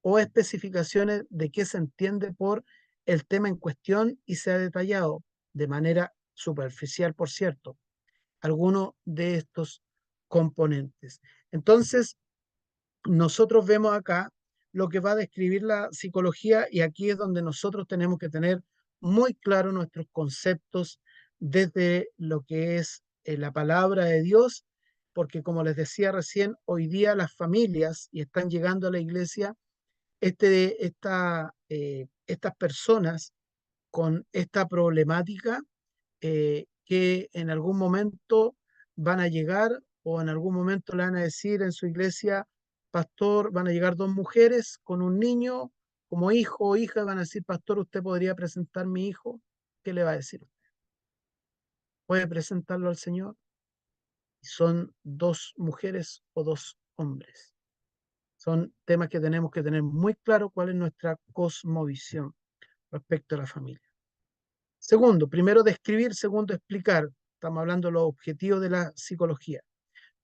Speaker 2: o especificaciones de qué se entiende por el tema en cuestión y se ha detallado de manera superficial, por cierto, algunos de estos componentes. Entonces, nosotros vemos acá lo que va a describir la psicología y aquí es donde nosotros tenemos que tener muy claro nuestros conceptos desde lo que es la palabra de Dios, porque como les decía recién, hoy día las familias, y están llegando a la iglesia, estas personas con esta problemática que en algún momento van a llegar o en algún momento le van a decir en su iglesia, pastor, van a llegar dos mujeres con un niño como hijo o hija, van a decir, pastor, ¿usted podría presentar mi hijo? ¿Qué le va a decir? ¿Puede presentarlo al Señor? Y son dos mujeres o dos hombres. Son temas que tenemos que tener muy claro cuál es nuestra cosmovisión respecto a la familia. Segundo, primero describir, segundo explicar. Estamos hablando de los objetivos de la psicología.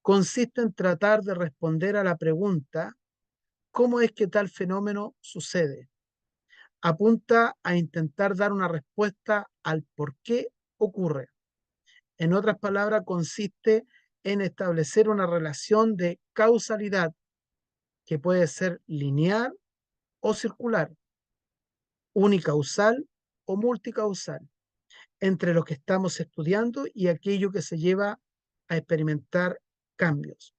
Speaker 2: Consiste en tratar de responder a la pregunta, ¿cómo es que tal fenómeno sucede? Apunta a intentar dar una respuesta al por qué ocurre. En otras palabras, consiste en establecer una relación de causalidad que puede ser lineal o circular, unicausal o multicausal. entre lo que estamos estudiando y aquello que se lleva a experimentar cambios.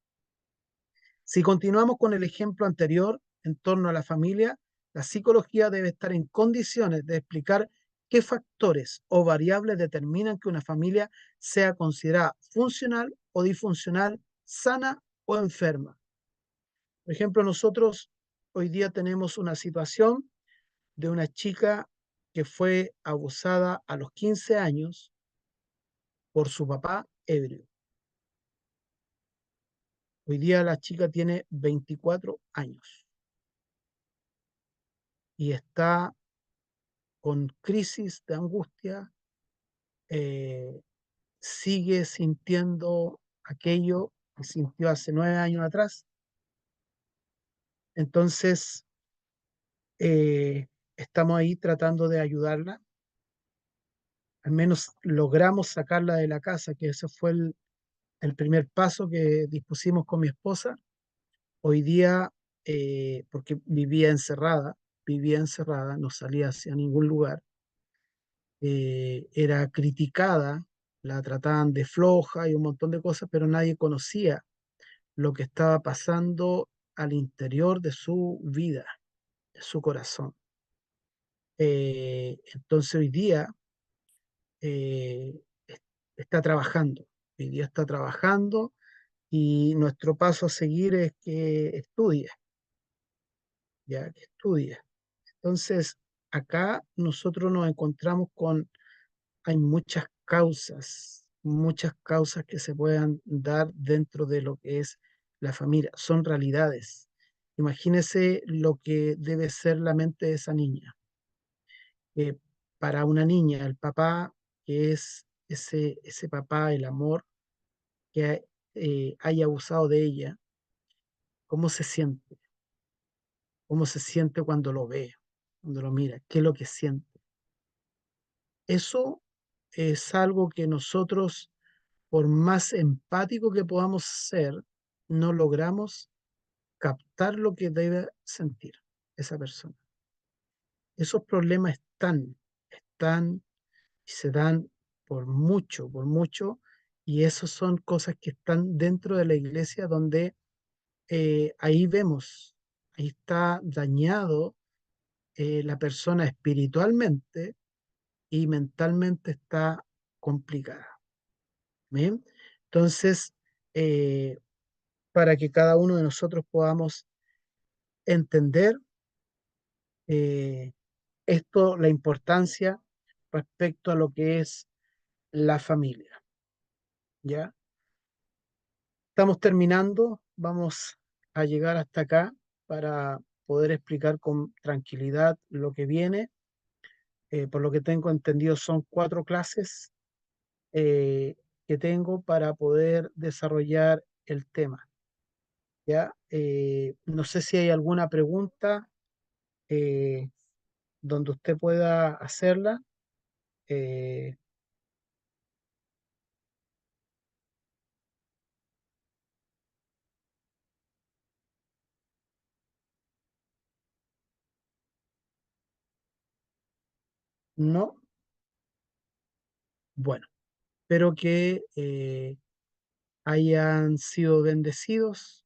Speaker 2: Si continuamos con el ejemplo anterior en torno a la familia, la psicología debe estar en condiciones de explicar qué factores o variables determinan que una familia sea considerada funcional o disfuncional, sana o enferma. Por ejemplo, nosotros hoy día tenemos una situación de una chica que fue abusada a los 15 años por su papá ebrio. Hoy día la chica tiene 24 años y está con crisis de angustia, eh, sigue sintiendo aquello que sintió hace 9 años atrás. Entonces, estamos ahí tratando de ayudarla. Al menos logramos sacarla de la casa, que ese fue el primer paso que dispusimos con mi esposa. Hoy día, porque vivía encerrada, no salía hacia ningún lugar, era criticada, la trataban de floja y un montón de cosas, pero nadie conocía lo que estaba pasando al interior de su vida, de su corazón. Entonces hoy día eh, es- está trabajando, hoy día está trabajando y nuestro paso a seguir es que estudie, ya que estudie. Entonces, acá nosotros nos encontramos con, hay muchas causas que se puedan dar dentro de lo que es la familia, son realidades. Imagínese lo que debe ser la mente de esa niña. Eh, para una niña, el papá, que es ese papá, el amor que haya abusado de ella, ¿cómo se siente? ¿Cómo se siente cuando lo ve, cuando lo mira? ¿Qué es lo que siente? Eso es algo que nosotros, por más empático que podamos ser, no logramos captar lo que debe sentir esa persona. Esos problemas están y se dan por mucho, y esos son cosas que están dentro de la iglesia donde ahí vemos, ahí está dañado la persona espiritualmente y mentalmente está complicada. ¿Bien? Entonces, eh, para que cada uno de nosotros podamos entender eh, esto, la importancia respecto a lo que es la familia. ¿Ya? Estamos terminando, vamos a llegar hasta acá para poder explicar con tranquilidad lo que viene. Por lo que tengo entendido, son 4 clases eh, que tengo para poder desarrollar el tema. ¿Ya? No sé si hay alguna pregunta eh, donde usted pueda hacerla. Eh, no, bueno, espero que hayan sido bendecidos